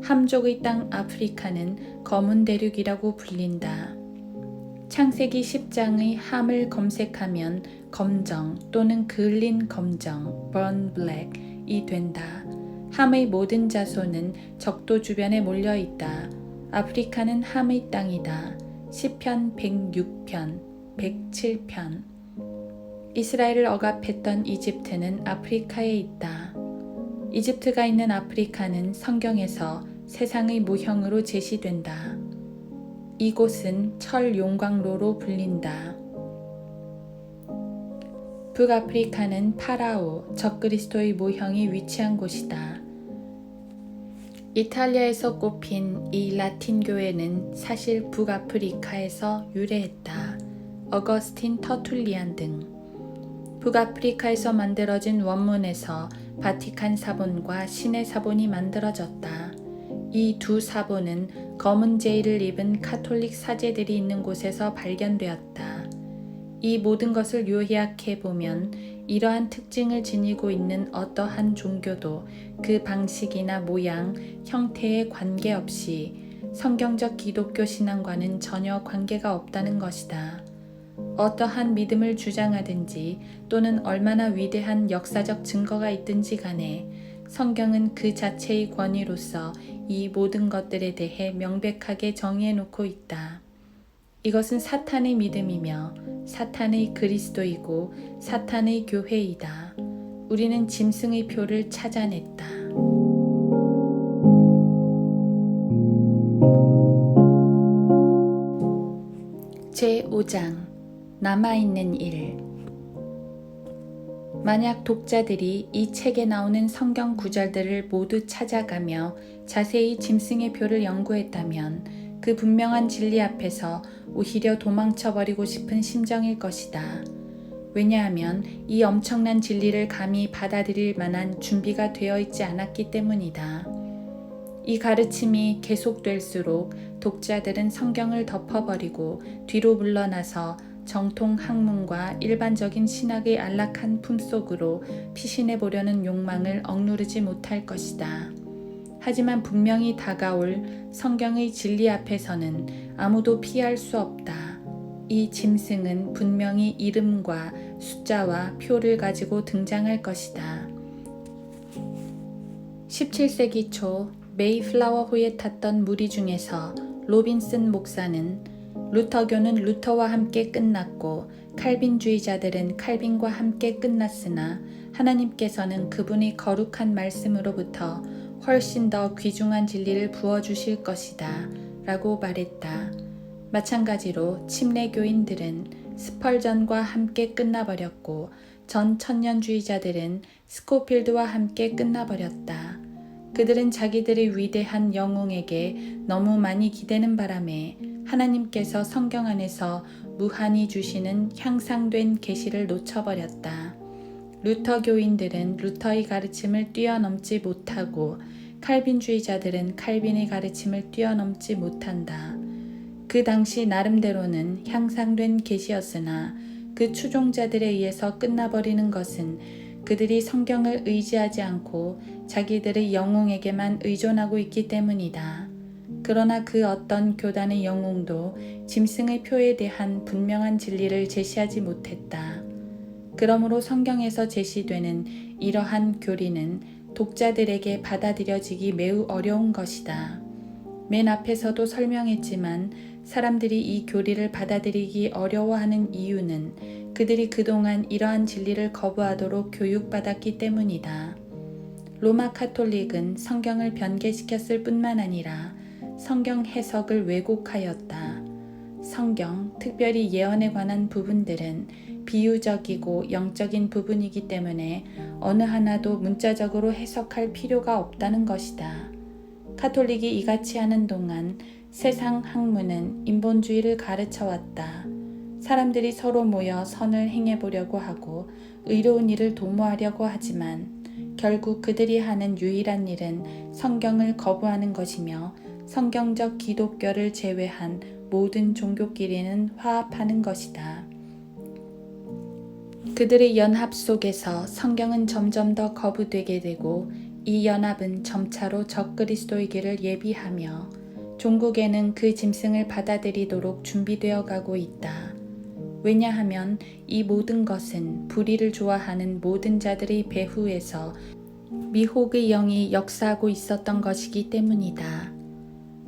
함족의 땅 아프리카는 검은 대륙이라고 불린다. 창세기 10장의 함을 검색하면 검정 또는 그을린 검정, burn black이 된다. 함의 모든 자손은 적도 주변에 몰려 있다. 아프리카는 함의 땅이다. 시편 106편, 107편. 이스라엘을 억압했던 이집트는 아프리카에 있다. 이집트가 있는 아프리카는 성경에서 세상의 모형으로 제시된다. 이곳은 철 용광로로 불린다. 북아프리카는 파라오, 적그리스도의 모형이 위치한 곳이다. 이탈리아에서 꼽힌 이 라틴 교회는 사실 북아프리카에서 유래했다. 어거스틴 터툴리안 등. 북아프리카에서 만들어진 원문에서 바티칸 사본과 신의 사본이 만들어졌다. 이 두 사본은 검은 제의를 입은 카톨릭 사제들이 있는 곳에서 발견되었다. 이 모든 것을 요약해 보면 이러한 특징을 지니고 있는 어떠한 종교도 그 방식이나 모양, 형태에 관계없이 성경적 기독교 신앙과는 전혀 관계가 없다는 것이다. 어떠한 믿음을 주장하든지 또는 얼마나 위대한 역사적 증거가 있든지 간에 성경은 그 자체의 권위로서 이 모든 것들에 대해 명백하게 정의해 놓고 있다. 이것은 사탄의 믿음이며 사탄의 그리스도이고 사탄의 교회이다. 우리는 짐승의 표를 찾아냈다. 제5장 남아있는 일. 만약 독자들이 이 책에 나오는 성경 구절들을 모두 찾아가며 자세히 짐승의 표를 연구했다면 그 분명한 진리 앞에서 오히려 도망쳐버리고 싶은 심정일 것이다. 왜냐하면 이 엄청난 진리를 감히 받아들일 만한 준비가 되어 있지 않았기 때문이다. 이 가르침이 계속될수록 독자들은 성경을 덮어버리고 뒤로 물러나서 정통 학문과 일반적인 신학의 안락한 품속으로 피신해 보려는 욕망을 억누르지 못할 것이다. 하지만 분명히 다가올 성경의 진리 앞에서는 아무도 피할 수 없다. 이 짐승은 분명히 이름과 숫자와 표를 가지고 등장할 것이다. 17세기 초 메이플라워호에 탔던 무리 중에서 로빈슨 목사는 루터교는 루터와 함께 끝났고 칼빈주의자들은 칼빈과 함께 끝났으나 하나님께서는 그분의 거룩한 말씀으로부터 훨씬 더 귀중한 진리를 부어주실 것이다 라고 말했다. 마찬가지로 침례교인들은 스펄전과 함께 끝나버렸고 전 천년주의자들은 스코필드와 함께 끝나버렸다. 그들은 자기들의 위대한 영웅에게 너무 많이 기대는 바람에 하나님께서 성경 안에서 무한히 주시는 향상된 계시를 놓쳐버렸다. 루터교인들은 루터의 가르침을 뛰어넘지 못하고 칼빈주의자들은 칼빈의 가르침을 뛰어넘지 못한다. 그 당시 나름대로는 향상된 계시였으나 그 추종자들에 의해서 끝나버리는 것은 그들이 성경을 의지하지 않고 자기들의 영웅에게만 의존하고 있기 때문이다. 그러나 그 어떤 교단의 영웅도 짐승의 표에 대한 분명한 진리를 제시하지 못했다. 그러므로 성경에서 제시되는 이러한 교리는 독자들에게 받아들여지기 매우 어려운 것이다. 맨 앞에서도 설명했지만 사람들이 이 교리를 받아들이기 어려워하는 이유는 그들이 그동안 이러한 진리를 거부하도록 교육받았기 때문이다. 로마 카톨릭은 성경을 변개시켰을 뿐만 아니라 성경 해석을 왜곡하였다. 성경, 특별히 예언에 관한 부분들은 비유적이고 영적인 부분이기 때문에 어느 하나도 문자적으로 해석할 필요가 없다는 것이다. 카톨릭이 이같이 하는 동안 세상 학문은 인본주의를 가르쳐 왔다. 사람들이 서로 모여 선을 행해보려고 하고 의로운 일을 도모하려고 하지만 결국 그들이 하는 유일한 일은 성경을 거부하는 것이며 성경적 기독교를 제외한 모든 종교끼리는 화합하는 것이다. 그들의 연합 속에서 성경은 점점 더 거부되게 되고 이 연합은 점차로 적그리스도이기를 예비하며 종국에는 그 짐승을 받아들이도록 준비되어 가고 있다. 왜냐하면 이 모든 것은 불의를 좋아하는 모든 자들의 배후에서 미혹의 영이 역사하고 있었던 것이기 때문이다.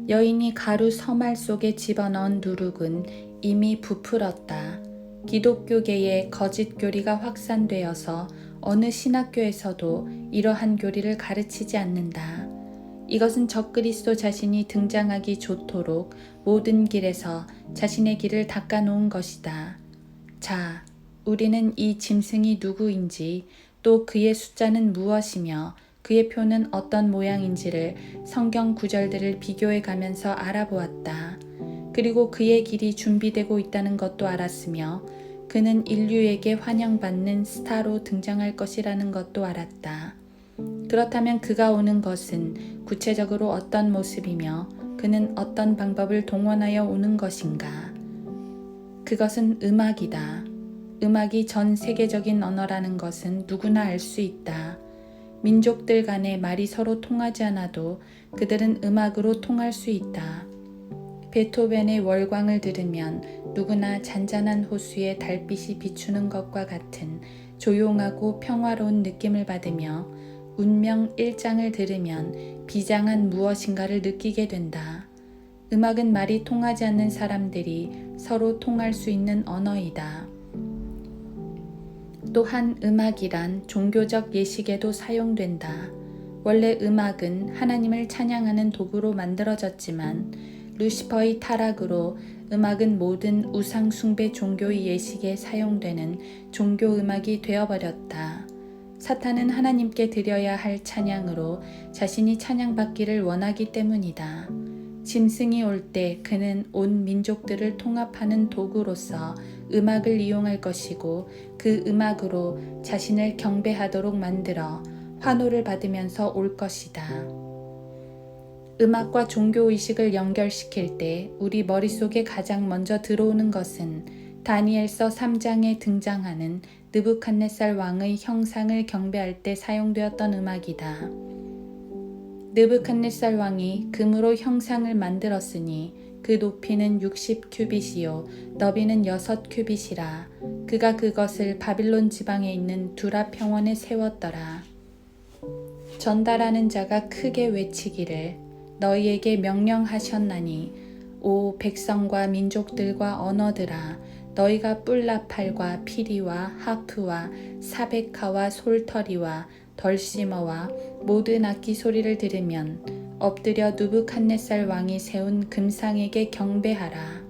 여인이 가루 서말 속에 집어넣은 누룩은 이미 부풀었다. 기독교계에 거짓 교리가 확산되어서 어느 신학교에서도 이러한 교리를 가르치지 않는다. 이것은 적그리스도 자신이 등장하기 좋도록 모든 길에서 자신의 길을 닦아놓은 것이다. 자, 우리는 이 짐승이 누구인지 또 그의 숫자는 무엇이며 그의 표는 어떤 모양인지를 성경 구절들을 비교해 가면서 알아보았다. 그리고 그의 길이 준비되고 있다는 것도 알았으며 그는 인류에게 환영받는 스타로 등장할 것이라는 것도 알았다. 그렇다면 그가 오는 것은 구체적으로 어떤 모습이며 그는 어떤 방법을 동원하여 오는 것인가? 그것은 음악이다. 음악이 전 세계적인 언어라는 것은 누구나 알 수 있다. 민족들 간의 말이 서로 통하지 않아도 그들은 음악으로 통할 수 있다. 베토벤의 월광을 들으면 누구나 잔잔한 호수에 달빛이 비추는 것과 같은 조용하고 평화로운 느낌을 받으며 운명 1장을 들으면 비장한 무엇인가를 느끼게 된다. 음악은 말이 통하지 않는 사람들이 서로 통할 수 있는 언어이다. 또한 음악이란 종교적 예식에도 사용된다. 원래 음악은 하나님을 찬양하는 도구로 만들어졌지만 루시퍼의 타락으로 음악은 모든 우상 숭배 종교의 예식에 사용되는 종교 음악이 되어버렸다. 사탄은 하나님께 드려야 할 찬양으로 자신이 찬양받기를 원하기 때문이다. 짐승이 올 때 그는 온 민족들을 통합하는 도구로서 음악을 이용할 것이고 그 음악으로 자신을 경배하도록 만들어 환호를 받으면서 올 것이다. 음악과 종교의식을 연결시킬 때 우리 머릿속에 가장 먼저 들어오는 것은 다니엘서 3장에 등장하는 느부갓네살 왕의 형상을 경배할 때 사용되었던 음악이다. 느부갓네살 왕이 금으로 형상을 만들었으니 그 높이는 60규빗이요 너비는 6규빗이라. 그가 그것을 바빌론 지방에 있는 두라 평원에 세웠더라. 전달하는 자가 크게 외치기를 너희에게 명령하셨나니 오 백성과 민족들과 언어들아 너희가 뿔나팔과 피리와 하프와 사베카와 솔터리와 덜시머와 모든 악기 소리를 들으면 엎드려 느부갓네살 왕이 세운 금상에게 경배하라.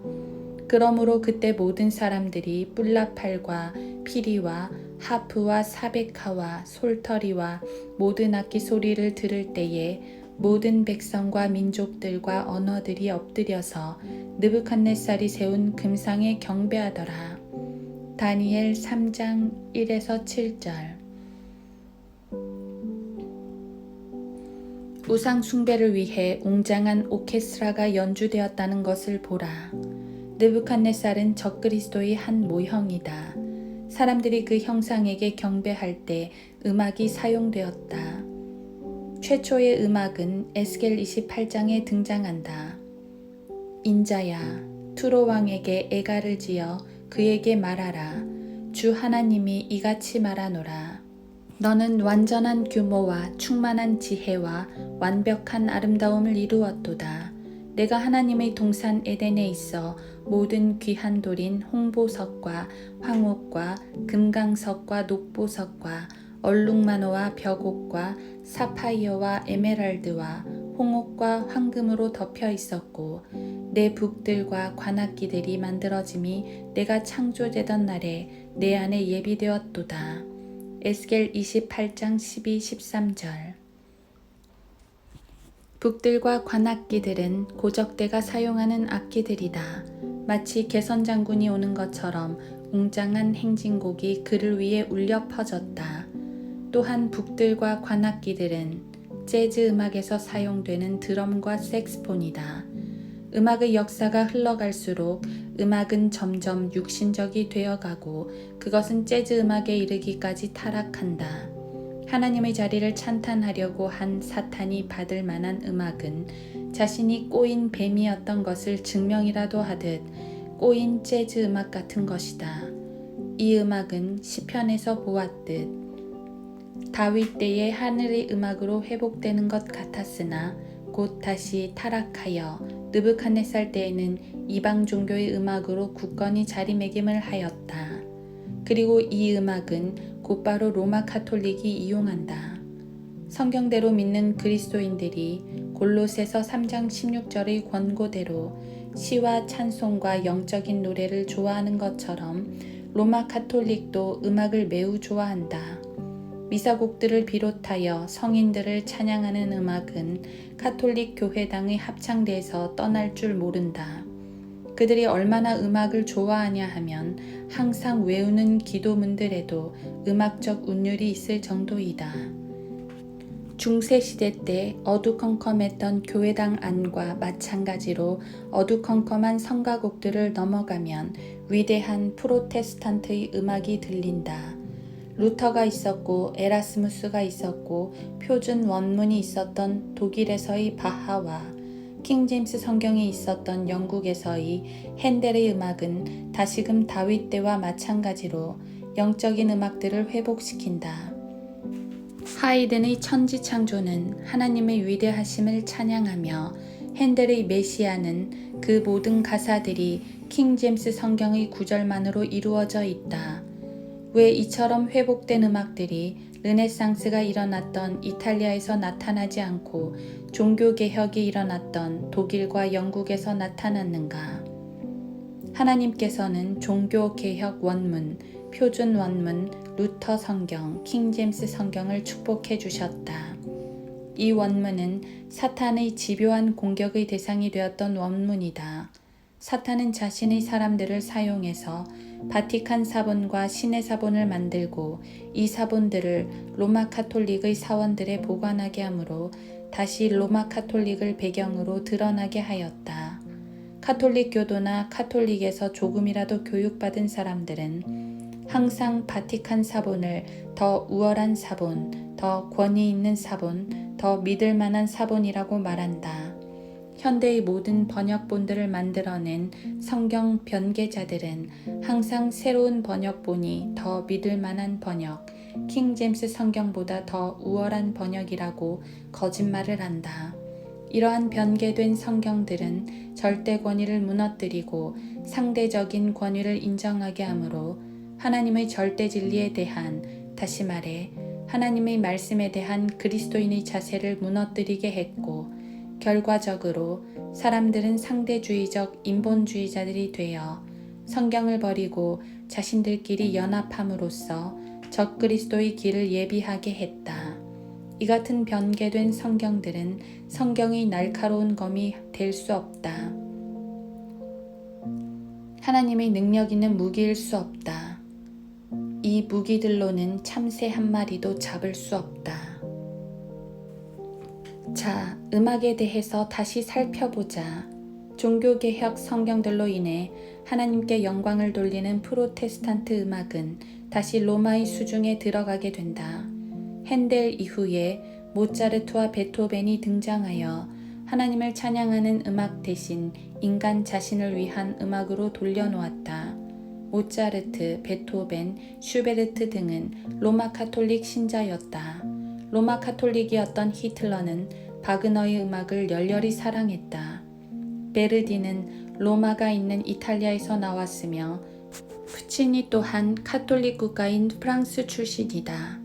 그러므로 그때 모든 사람들이 뿔나팔과 피리와 하프와 사베카와 솔터리와 모든 악기 소리를 들을 때에 모든 백성과 민족들과 언어들이 엎드려서 느부갓네살이 세운 금상에 경배하더라. 다니엘 3장 1에서 7절. 우상 숭배를 위해 웅장한 오케스트라가 연주되었다는 것을 보라. 느부갓네살은 적그리스도의 한 모형이다. 사람들이 그 형상에게 경배할 때 음악이 사용되었다. 최초의 음악은 에스겔 28장에 등장한다. 인자야, 투로 왕에게 애가를 지어 그에게 말하라. 주 하나님이 이같이 말하노라. 너는 완전한 규모와 충만한 지혜와 완벽한 아름다움을 이루었도다. 내가 하나님의 동산 에덴에 있어 모든 귀한 돌인 홍보석과 황옥과 금강석과 녹보석과 얼룩마노와 벽옥과 사파이어와 에메랄드와 홍옥과 황금으로 덮여 있었고 내 북들과 관악기들이 만들어짐이 내가 창조되던 날에 내 안에 예비되었도다. 에스겔 28장 12-13절. 북들과 관악기들은 고적대가 사용하는 악기들이다. 마치 개선장군이 오는 것처럼 웅장한 행진곡이 그를 위해 울려 퍼졌다. 또한 북들과 관악기들은 재즈 음악에서 사용되는 드럼과 색스폰이다. 음악의 역사가 흘러갈수록 음악은 점점 육신적이 되어가고 그것은 재즈 음악에 이르기까지 타락한다. 하나님의 자리를 찬탄하려고 한 사탄이 받을 만한 음악은 자신이 꼬인 뱀이었던 것을 증명이라도 하듯 꼬인 재즈 음악 같은 것이다. 이 음악은 시편에서 보았듯 다윗 때의 하늘의 음악으로 회복되는 것 같았으나 곧 다시 타락하여 느부갓네살 때에는 이방 종교의 음악으로 굳건히 자리매김을 하였다. 그리고 이 음악은 곧바로 로마 카톨릭이 이용한다. 성경대로 믿는 그리스도인들이 골로새서 3장 16절의 권고대로 시와 찬송과 영적인 노래를 좋아하는 것처럼 로마 카톨릭도 음악을 매우 좋아한다. 미사곡들을 비롯하여 성인들을 찬양하는 음악은 카톨릭 교회당의 합창대에서 떠날 줄 모른다. 그들이 얼마나 음악을 좋아하냐 하면 항상 외우는 기도문들에도 음악적 운율이 있을 정도이다. 중세시대 때 어두컴컴했던 교회당 안과 마찬가지로 어두컴컴한 성가곡들을 넘어가면 위대한 프로테스탄트의 음악이 들린다. 루터가 있었고 에라스무스가 있었고 표준 원문이 있었던 독일에서의 바하와 킹제임스 성경이 있었던 영국에서의 핸델의 음악은 다시금 다윗 때와 마찬가지로 영적인 음악들을 회복시킨다. 하이든의 천지창조는 하나님의 위대하심을 찬양하며 핸델의 메시아는 그 모든 가사들이 킹제임스 성경의 구절만으로 이루어져 있다. 왜 이처럼 회복된 음악들이 르네상스가 일어났던 이탈리아에서 나타나지 않고 종교개혁이 일어났던 독일과 영국에서 나타났는가? 하나님께서는 종교개혁 원문, 표준 원문, 루터 성경, 킹제임스 성경을 축복해 주셨다. 이 원문은 사탄의 집요한 공격의 대상이 되었던 원문이다. 사탄은 자신의 사람들을 사용해서 바티칸 사본과 신의 사본을 만들고 이 사본들을 로마 카톨릭의 사원들에 보관하게 하므로 다시 로마 카톨릭을 배경으로 드러나게 하였다. 카톨릭 교도나 카톨릭에서 조금이라도 교육받은 사람들은 항상 바티칸 사본을 더 우월한 사본, 더 권위 있는 사본, 더 믿을 만한 사본이라고 말한다. 현대의 모든 번역본들을 만들어낸 성경 변계자들은 항상 새로운 번역본이 더 믿을 만한 번역, 킹제임스 성경보다 더 우월한 번역이라고 거짓말을 한다. 이러한 변개된 성경들은 절대 권위를 무너뜨리고 상대적인 권위를 인정하게 하므로 하나님의 절대 진리에 대한, 다시 말해 하나님의 말씀에 대한 그리스도인의 자세를 무너뜨리게 했고 결과적으로 사람들은 상대주의적 인본주의자들이 되어 성경을 버리고 자신들끼리 연합함으로써 적그리스도의 길을 예비하게 했다. 이 같은 변개된 성경들은 성경의 날카로운 검이 될 수 없다. 하나님의 능력 있는 무기일 수 없다. 이 무기들로는 참새 한 마리도 잡을 수 없다. 자, 음악에 대해서 다시 살펴보자. 종교개혁 성경들로 인해 하나님께 영광을 돌리는 프로테스탄트 음악은 다시 로마의 수중에 들어가게 된다. 핸델 이후에 모차르트와 베토벤이 등장하여 하나님을 찬양하는 음악 대신 인간 자신을 위한 음악으로 돌려놓았다. 모차르트, 베토벤, 슈베르트 등은 로마 카톨릭 신자였다. 로마 카톨릭이었던 히틀러는 바그너의 음악을 열렬히 사랑했다. 베르디는 로마가 있는 이탈리아에서 나왔으며 푸치니 또한 카톨릭 국가인 프랑스 출신이다.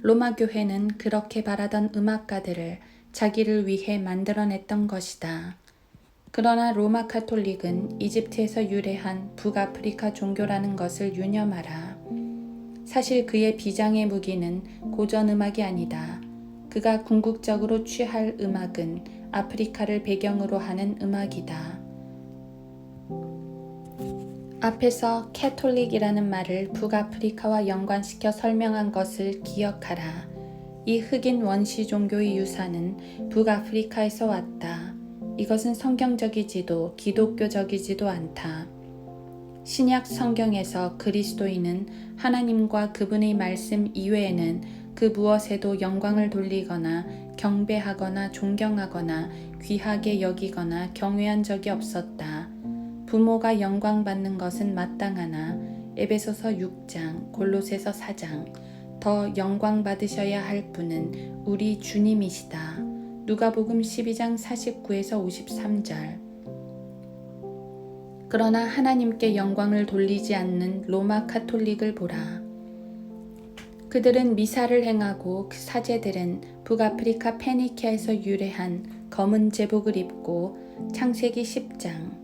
로마 교회는 그렇게 바라던 음악가들을 자기를 위해 만들어냈던 것이다. 그러나 로마 카톨릭은 이집트에서 유래한 북아프리카 종교라는 것을 유념하라. 사실 그의 비장의 무기는 고전 음악이 아니다. 그가 궁극적으로 취할 음악은 아프리카를 배경으로 하는 음악이다. 앞에서 캐톨릭이라는 말을 북아프리카와 연관시켜 설명한 것을 기억하라. 이 흑인 원시 종교의 유산은 북아프리카에서 왔다. 이것은 성경적이지도 기독교적이지도 않다. 신약 성경에서 그리스도인은 하나님과 그분의 말씀 이외에는 그 무엇에도 영광을 돌리거나 경배하거나 존경하거나 귀하게 여기거나 경외한 적이 없었다. 부모가 영광받는 것은 마땅하나 에베소서 6장, 골로새서 4장 더 영광받으셔야 할 분은 우리 주님이시다. 누가복음 12장 49에서 53절. 그러나 하나님께 영광을 돌리지 않는 로마 카톨릭을 보라. 그들은 미사를 행하고 그 사제들은 북아프리카 페니키아에서 유래한 검은 제복을 입고 창세기 10장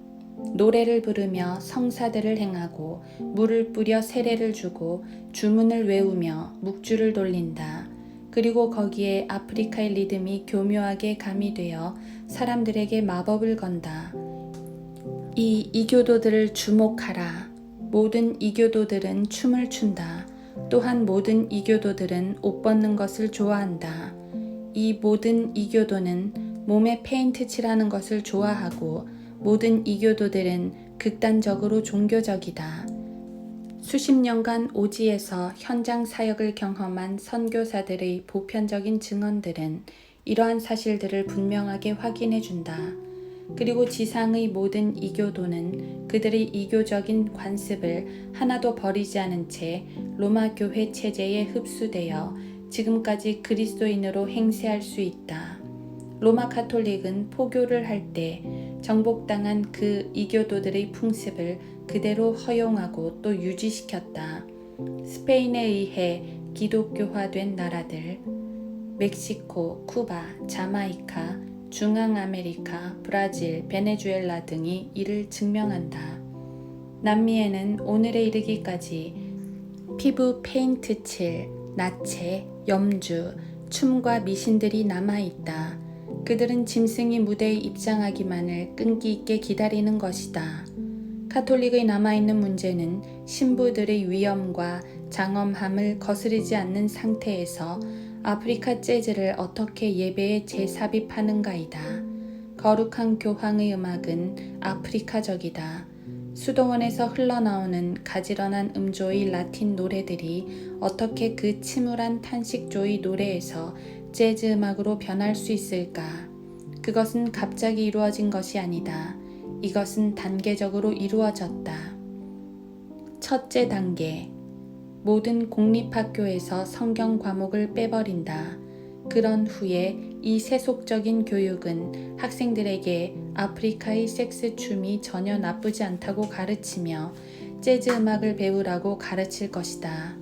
노래를 부르며 성사들을 행하고 물을 뿌려 세례를 주고 주문을 외우며 묵주를 돌린다. 그리고 거기에 아프리카의 리듬이 교묘하게 가미되어 사람들에게 마법을 건다. 이 이교도들을 주목하라. 모든 이교도들은 춤을 춘다. 또한 모든 이교도들은 옷 벗는 것을 좋아한다. 이 모든 이교도는 몸에 페인트 칠하는 것을 좋아하고 모든 이교도들은 극단적으로 종교적이다. 수십 년간 오지에서 현장 사역을 경험한 선교사들의 보편적인 증언들은 이러한 사실들을 분명하게 확인해 준다. 그리고 지상의 모든 이교도는 그들의 이교적인 관습을 하나도 버리지 않은 채 로마 교회 체제에 흡수되어 지금까지 그리스도인으로 행세할 수 있다. 로마 카톨릭은 포교를 할 때 정복당한 그 이교도들의 풍습을 그대로 허용하고 또 유지시켰다. 스페인에 의해 기독교화된 나라들, 멕시코, 쿠바, 자마이카, 중앙아메리카, 브라질, 베네수엘라 등이 이를 증명한다. 남미에는 오늘에 이르기까지 피부 페인트 칠, 나체, 염주, 춤과 미신들이 남아있다. 그들은 짐승이 무대에 입장하기만을 끈기 있게 기다리는 것이다. 카톨릭의 남아있는 문제는 신부들의 위엄과 장엄함을 거스르지 않는 상태에서 아프리카 재즈를 어떻게 예배에 재삽입하는가이다. 거룩한 교황의 음악은 아프리카적이다. 수도원에서 흘러나오는 가지런한 음조의 라틴 노래들이 어떻게 그 침울한 탄식조의 노래에서 재즈 음악으로 변할 수 있을까? 그것은 갑자기 이루어진 것이 아니다. 이것은 단계적으로 이루어졌다. 첫째 단계. 모든 공립학교에서 성경 과목을 빼버린다. 그런 후에 이 세속적인 교육은 학생들에게 아프리카의 섹스 춤이 전혀 나쁘지 않다고 가르치며 재즈 음악을 배우라고 가르칠 것이다.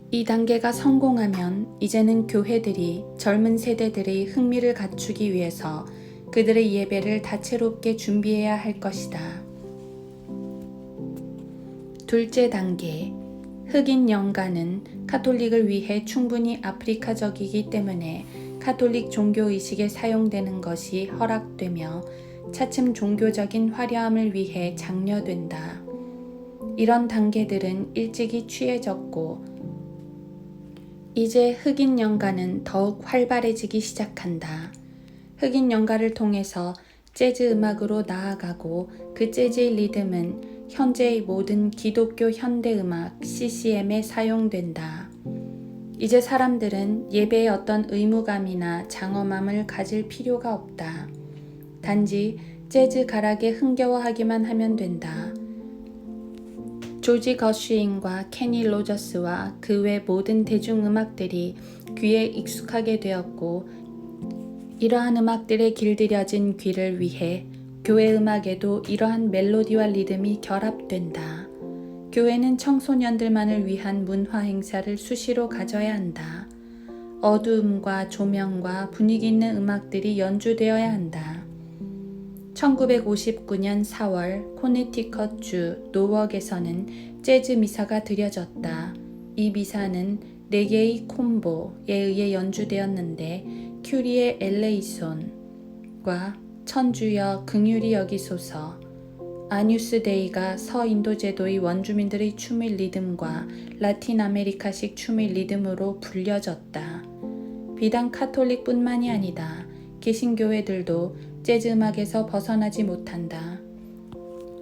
이 단계가 성공하면 이제는 교회들이 젊은 세대들의 흥미를 갖추기 위해서 그들의 예배를 다채롭게 준비해야 할 것이다. 둘째 단계. 흑인 영가는 카톨릭을 위해 충분히 아프리카적이기 때문에 카톨릭 종교의식에 사용되는 것이 허락되며 차츰 종교적인 화려함을 위해 장려된다. 이런 단계들은 일찍이 취해졌고 이제 흑인 연가는 더욱 활발해지기 시작한다. 흑인 연가를 통해서 재즈 음악으로 나아가고 그 재즈의 리듬은 현재의 모든 기독교 현대음악 CCM에 사용된다. 이제 사람들은 예배에 어떤 의무감이나 장엄함을 가질 필요가 없다. 단지 재즈 가락에 흥겨워하기만 하면 된다. 조지 거슈인과 케니 로저스와 그 외 모든 대중음악들이 귀에 익숙하게 되었고 이러한 음악들에 길들여진 귀를 위해 교회 음악에도 이러한 멜로디와 리듬이 결합된다. 교회는 청소년들만을 위한 문화 행사를 수시로 가져야 한다. 어두움과 조명과 분위기 있는 음악들이 연주되어야 한다. 1959년 4월 코네티컷주 노웍에서는 재즈 미사가 드려졌다. 이 미사는 4개의 콤보에 의해 연주되었는데 큐리의 엘레이손과 천주여 긍휼히 여기소서, 아뉴스 데이가 서인도 제도의 원주민들의 춤의 리듬과 라틴 아메리카식 춤의 리듬으로 불려졌다. 비단 카톨릭뿐만이 아니다. 개신교회들도 재즈 음악에서 벗어나지 못한다.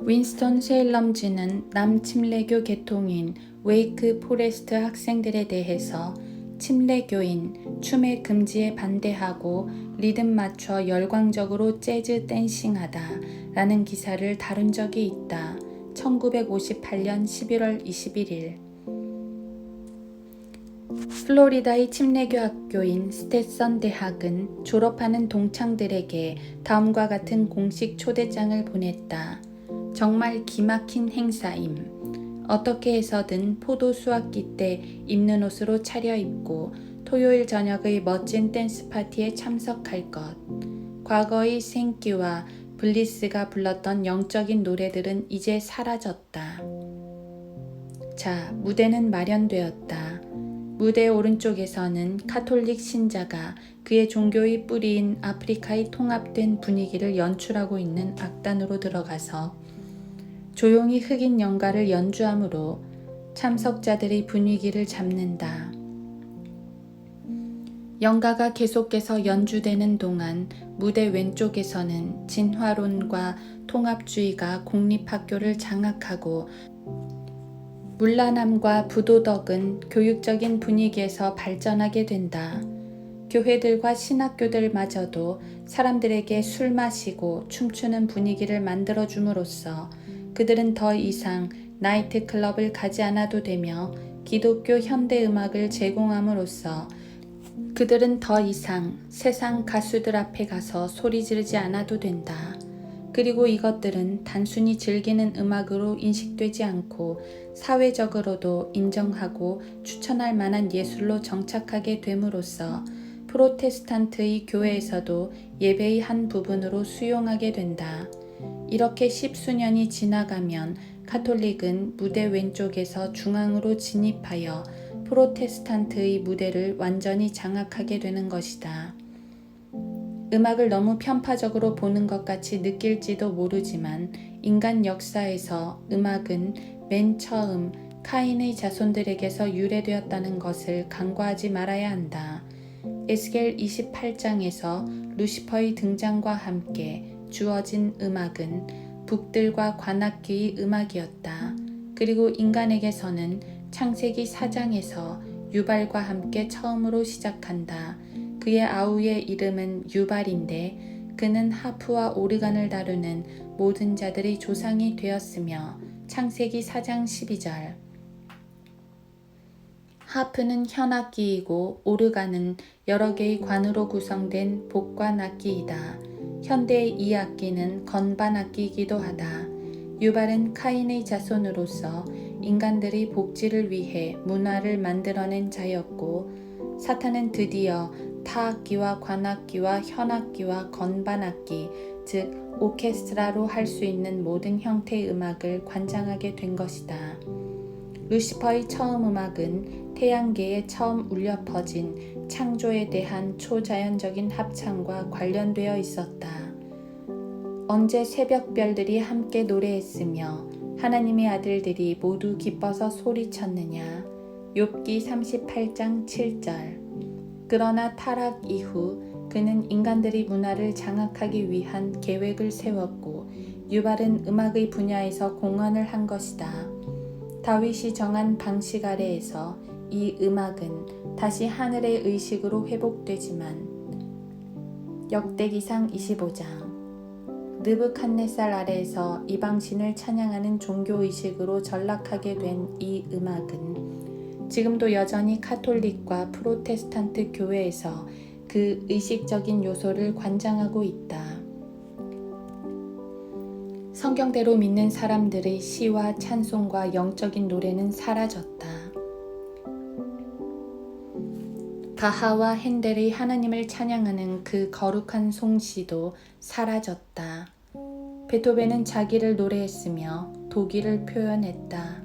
윈스턴 세일럼즈는 남침례교 계통인 웨이크 포레스트 학생들에 대해서 침례교인 춤의 금지에 반대하고 리듬 맞춰 열광적으로 재즈 댄싱하다 라는 기사를 다룬 적이 있다. 1958년 11월 21일 플로리다의 침례교 학교인 스tetson 대학은 졸업하는 동창들에게 다음과 같은 공식 초대장을 보냈다. 정말 기막힌 행사임. 어떻게 해서든 포도 수확기 때 입는 옷으로 차려입고 토요일 저녁의 멋진 댄스 파티에 참석할 것. 과거의 생기와 블리스가 불렀던 영적인 노래들은 이제 사라졌다. 자, 무대는 마련되었다. 무대 오른쪽에서는 카톨릭 신자가 그의 종교의 뿌리인 아프리카의 통합된 분위기를 연출하고 있는 악단으로 들어가서 조용히 흑인 연가를 연주하므로 참석자들의 분위기를 잡는다. 연가가 계속해서 연주되는 동안 무대 왼쪽에서는 진화론과 통합주의가 공립학교를 장악하고 문란함과 부도덕은 교육적인 분위기에서 발전하게 된다. 교회들과 신학교들마저도 사람들에게 술 마시고 춤추는 분위기를 만들어줌으로써 그들은 더 이상 나이트클럽을 가지 않아도 되며 기독교 현대음악을 제공함으로써 그들은 더 이상 세상 가수들 앞에 가서 소리 지르지 않아도 된다. 그리고 이것들은 단순히 즐기는 음악으로 인식되지 않고 사회적으로도 인정하고 추천할 만한 예술로 정착하게 됨으로써 프로테스탄트의 교회에서도 예배의 한 부분으로 수용하게 된다. 이렇게 10수년이 지나가면 카톨릭은 무대 왼쪽에서 중앙으로 진입하여 프로테스탄트의 무대를 완전히 장악하게 되는 것이다. 음악을 너무 편파적으로 보는 것 같이 느낄지도 모르지만 인간 역사에서 음악은 맨 처음 카인의 자손들에게서 유래되었다는 것을 간과하지 말아야 한다. 에스겔 28장에서 루시퍼의 등장과 함께 주어진 음악은 북들과 관악기의 음악이었다. 그리고 인간에게서는 창세기 4장에서 유발과 함께 처음으로 시작한다. 그의 아우의 이름은 유발인데 그는 하프와 오르간을 다루는 모든 자들의 조상이 되었으며 창세기 4장 12절. 하프는 현악기이고 오르간은 여러 개의 관으로 구성된 복관악기이다. 현대의 이 악기는 건반악기이기도 하다. 유발은 카인의 자손으로서 인간들의 복지를 위해 문화를 만들어낸 자였고 사탄은 드디어 타악기와 관악기와 현악기와 건반악기, 즉 오케스트라로 할 수 있는 모든 형태의 음악을 관장하게 된 것이다. 루시퍼의 처음 음악은 태양계에 처음 울려 퍼진 창조에 대한 초자연적인 합창과 관련되어 있었다. 언제 새벽별들이 함께 노래했으며 하나님의 아들들이 모두 기뻐서 소리쳤느냐. 욥기 38장 7절. 그러나 타락 이후 그는 인간들의 문화를 장악하기 위한 계획을 세웠고 유발은 음악의 분야에서 공헌을 한 것이다. 다윗이 정한 방식 아래에서 이 음악은 다시 하늘의 의식으로 회복되지만 역대기상 25장 느부갓네살 아래에서 이방신을 찬양하는 종교의식으로 전락하게 된 이 음악은 지금도 여전히 카톨릭과 프로테스탄트 교회에서 그 의식적인 요소를 관장하고 있다. 성경대로 믿는 사람들의 시와 찬송과 영적인 노래는 사라졌다. 바하와 핸델의 하나님을 찬양하는 그 거룩한 송시도 사라졌다. 베토벤은 자기를 노래했으며 독일을 표현했다.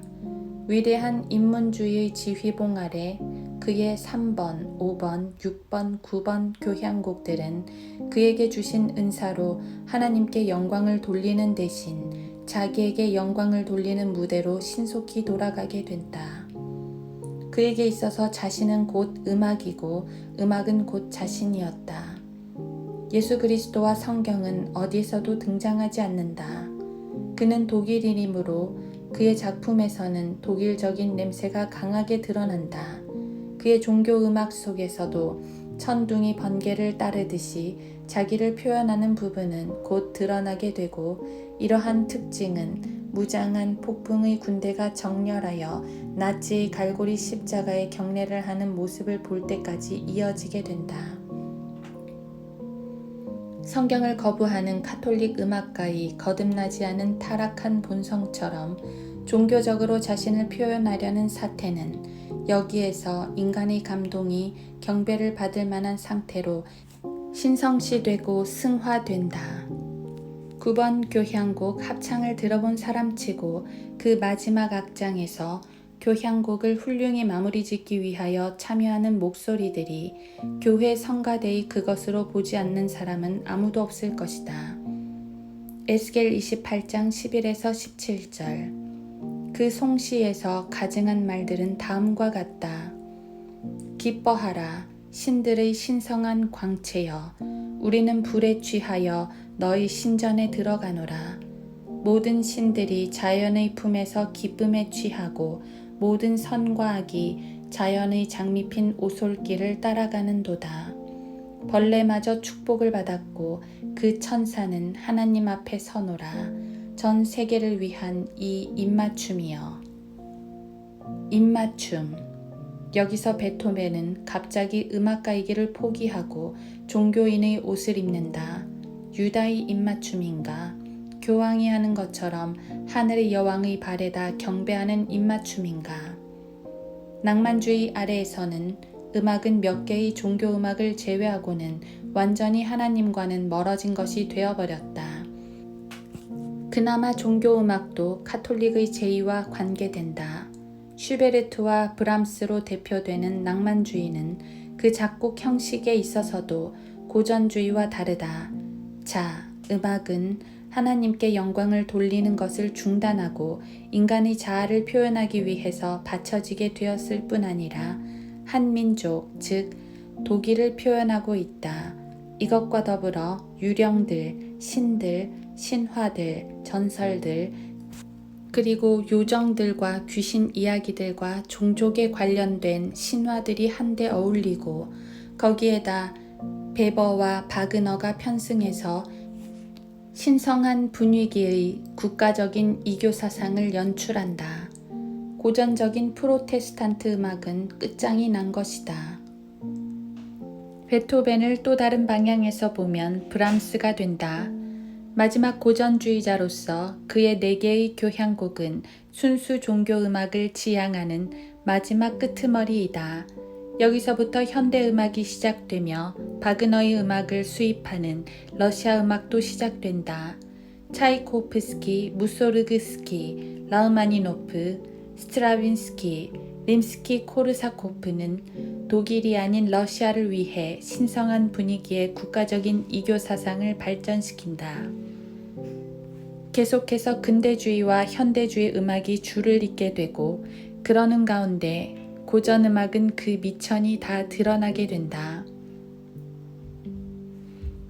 위대한 인문주의의 지휘봉 아래 그의 3번, 5번, 6번, 9번 교향곡들은 그에게 주신 은사로 하나님께 영광을 돌리는 대신 자기에게 영광을 돌리는 무대로 신속히 돌아가게 된다. 그에게 있어서 자신은 곧 음악이고 음악은 곧 자신이었다. 예수 그리스도와 성경은 어디에서도 등장하지 않는다. 그는 독일인이므로 그의 작품에서는 독일적인 냄새가 강하게 드러난다. 그의 종교 음악 속에서도 천둥이 번개를 따르듯이 자기를 표현하는 부분은 곧 드러나게 되고 이러한 특징은 무장한 폭풍의 군대가 정렬하여 나치의 갈고리 십자가의 경례를 하는 모습을 볼 때까지 이어지게 된다. 성경을 거부하는 카톨릭 음악가의 거듭나지 않은 타락한 본성처럼 종교적으로 자신을 표현하려는 사태는 여기에서 인간의 감동이 경배를 받을 만한 상태로 신성시되고 승화된다. 9번 교향곡 합창을 들어본 사람치고 그 마지막 악장에서 교향곡을 훌륭히 마무리 짓기 위하여 참여하는 목소리들이 교회 성가대의 그것으로 보지 않는 사람은 아무도 없을 것이다. 에스겔 28장 11에서 17절 그 송시에서 가증한 말들은 다음과 같다. 기뻐하라 신들의 신성한 광채여 우리는 불에 취하여 너희 신전에 들어가노라. 모든 신들이 자연의 품에서 기쁨에 취하고 모든 선과 악이 자연의 장미핀 오솔길을 따라가는도다. 벌레마저 축복을 받았고 그 천사는 하나님 앞에 서노라. 전 세계를 위한 이 입맞춤이여. 입맞춤. 여기서 베토벤은 갑자기 음악가이기를 포기하고 종교인의 옷을 입는다. 유다의 입맞춤인가? 교황이 하는 것처럼 하늘의 여왕의 발에다 경배하는 입맞춤인가? 낭만주의 아래에서는 음악은 몇 개의 종교음악을 제외하고는 완전히 하나님과는 멀어진 것이 되어버렸다. 그나마 종교음악도 카톨릭의 제의와 관계된다. 슈베르트와 브람스로 대표되는 낭만주의는 그 작곡 형식에 있어서도 고전주의와 다르다. 자, 음악은 하나님께 영광을 돌리는 것을 중단하고 인간의 자아를 표현하기 위해서 바쳐지게 되었을 뿐 아니라 한 민족, 즉 독일을 표현하고 있다. 이것과 더불어 유령들, 신들, 신화들, 전설들, 그리고 요정들과 귀신 이야기들과 종족에 관련된 신화들이 한데 어울리고 거기에다 베버와 바그너가 편승해서 신성한 분위기의 국가적인 이교 사상을 연출한다. 고전적인 프로테스탄트 음악은 끝장이 난 것이다. 베토벤을 또 다른 방향에서 보면 브람스가 된다. 마지막 고전주의자로서 그의 4개의 교향곡은 순수 종교음악을 지향하는 마지막 끄트머리이다. 여기서부터 현대음악이 시작되며 바그너의 음악을 수입하는 러시아 음악도 시작된다. 차이코프스키, 무소르그스키, 라흐마니노프, 스트라빈스키, 림스키-코르사코프는 독일이 아닌 러시아를 위해 신성한 분위기의 국가적인 이교 사상을 발전시킨다. 계속해서 근대주의와 현대주의 음악이 줄을 잇게 되고 그러는 가운데 고전음악은 그 미천이 다 드러나게 된다.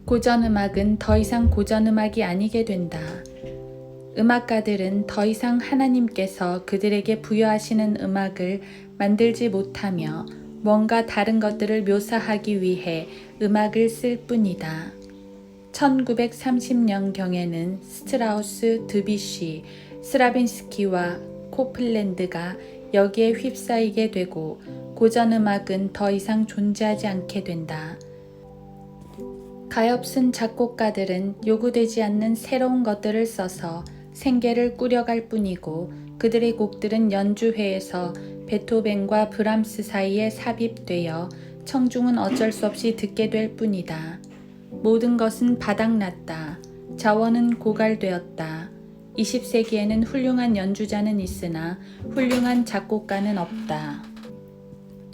고전음악은 더 이상 고전음악이 아니게 된다. 음악가들은 더 이상 하나님께서 그들에게 부여하시는 음악을 만들지 못하며 뭔가 다른 것들을 묘사하기 위해 음악을 쓸 뿐이다. 1930년경에는 스트라우스, 드뷔시, 스라빈스키와 코플랜드가 여기에 휩싸이게 되고 고전음악은 더 이상 존재하지 않게 된다. 가엾은 작곡가들은 요구되지 않는 새로운 것들을 써서 생계를 꾸려갈 뿐이고 그들의 곡들은 연주회에서 베토벤과 브람스 사이에 삽입되어 청중은 어쩔 수 없이 듣게 될 뿐이다. 모든 것은 바닥났다. 자원은 고갈되었다. 20세기에는 훌륭한 연주자는 있으나 훌륭한 작곡가는 없다.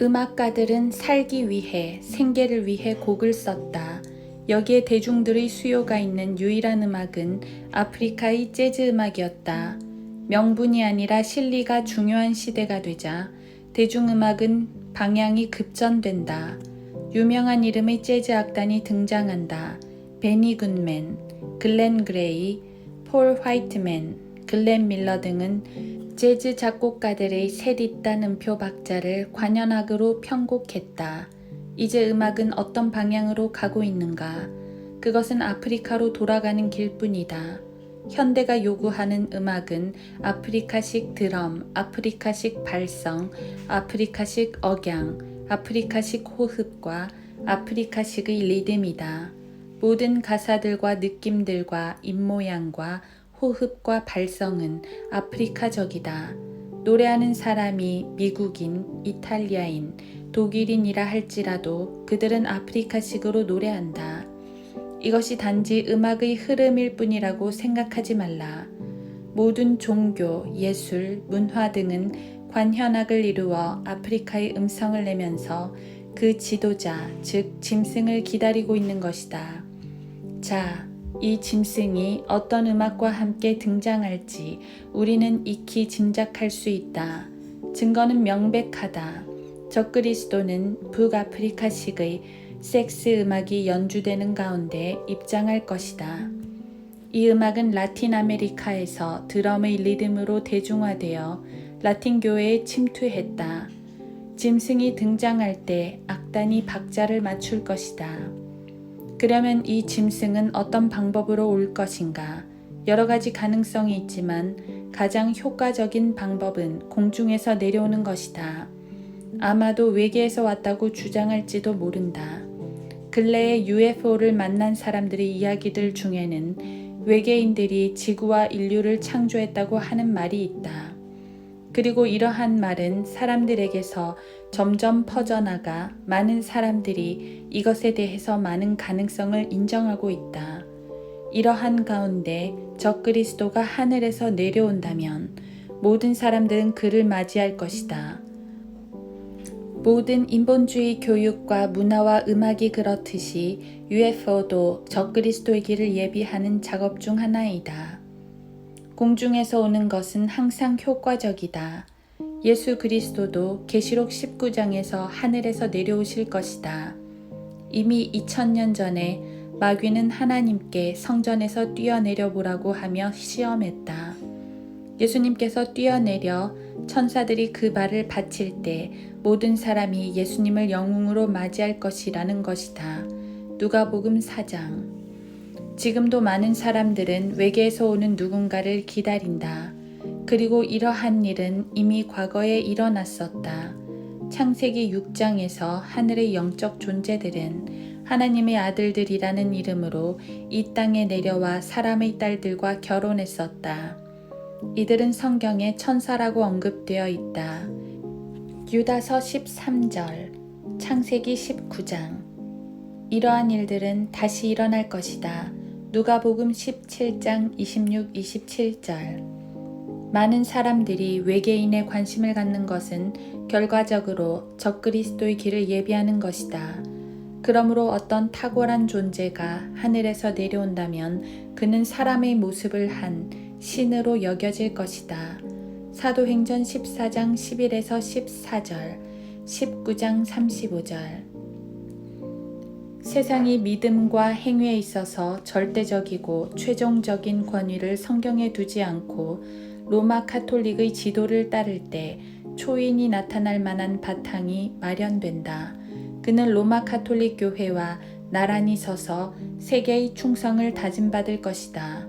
음악가들은 살기 위해, 생계를 위해 곡을 썼다. 여기에 대중들의 수요가 있는 유일한 음악은 아프리카의 재즈 음악이었다. 명분이 아니라 실리가 중요한 시대가 되자 대중음악은 방향이 급전된다. 유명한 이름의 재즈 악단이 등장한다. 베니 굿맨, 글렌 그레이, 폴 화이트맨, 글렌 밀러 등은 재즈 작곡가들의 셋잇단 음표 박자를 관현악으로 편곡했다. 이제 음악은 어떤 방향으로 가고 있는가? 그것은 아프리카로 돌아가는 길뿐이다. 현대가 요구하는 음악은 아프리카식 드럼, 아프리카식 발성, 아프리카식 억양, 아프리카식 호흡과 아프리카식의 리듬이다. 모든 가사들과 느낌들과 입모양과 호흡과 발성은 아프리카적이다. 노래하는 사람이 미국인, 이탈리아인, 독일인이라 할지라도 그들은 아프리카식으로 노래한다. 이것이 단지 음악의 흐름일 뿐이라고 생각하지 말라. 모든 종교, 예술, 문화 등은 관현악을 이루어 아프리카의 음성을 내면서 그 지도자, 즉 짐승을 기다리고 있는 것이다. 자, 이 짐승이 어떤 음악과 함께 등장할지 우리는 익히 짐작할 수 있다. 증거는 명백하다. 적그리스도는 북아프리카식의 섹스 음악이 연주되는 가운데 입장할 것이다. 이 음악은 라틴 아메리카에서 드럼의 리듬으로 대중화되어 라틴 교회에 침투했다. 짐승이 등장할 때 악단이 박자를 맞출 것이다. 그러면 이 짐승은 어떤 방법으로 올 것인가? 여러 가지 가능성이 있지만 가장 효과적인 방법은 공중에서 내려오는 것이다. 아마도 외계에서 왔다고 주장할지도 모른다. 근래에 UFO를 만난 사람들의 이야기들 중에는 외계인들이 지구와 인류를 창조했다고 하는 말이 있다. 그리고 이러한 말은 사람들에게서 점점 퍼져나가 많은 사람들이 이것에 대해서 많은 가능성을 인정하고 있다. 이러한 가운데 적그리스도가 하늘에서 내려온다면 모든 사람들은 그를 맞이할 것이다. 모든 인본주의 교육과 문화와 음악이 그렇듯이 UFO도 적그리스도의 길을 예비하는 작업 중 하나이다. 공중에서 오는 것은 항상 효과적이다. 예수 그리스도도 계시록 19장에서 하늘에서 내려오실 것이다. 이미 2000년 전에 마귀는 하나님께 성전에서 뛰어내려 보라고 하며 시험했다. 예수님께서 뛰어내려 천사들이 그 발을 받칠 때 모든 사람이 예수님을 영웅으로 맞이할 것이라는 것이다. 누가복음 4장. 지금도 많은 사람들은 외계에서 오는 누군가를 기다린다. 그리고 이러한 일은 이미 과거에 일어났었다. 창세기 6장에서 하늘의 영적 존재들은 하나님의 아들들이라는 이름으로 이 땅에 내려와 사람의 딸들과 결혼했었다. 이들은 성경에 천사라고 언급되어 있다. 유다서 13절, 창세기 19장. 이러한 일들은 다시 일어날 것이다. 누가복음 17장 26, 27절. 많은 사람들이 외계인에 관심을 갖는 것은 결과적으로 적그리스도의 길을 예비하는 것이다. 그러므로 어떤 탁월한 존재가 하늘에서 내려온다면 그는 사람의 모습을 한 신으로 여겨질 것이다. 사도행전 14장 11에서 14절, 19장 35절. 세상이 믿음과 행위에 있어서 절대적이고 최종적인 권위를 성경에 두지 않고 로마 카톨릭의 지도를 따를 때 초인이 나타날 만한 바탕이 마련된다. 그는 로마 카톨릭 교회와 나란히 서서 세계의 충성을 다짐받을 것이다.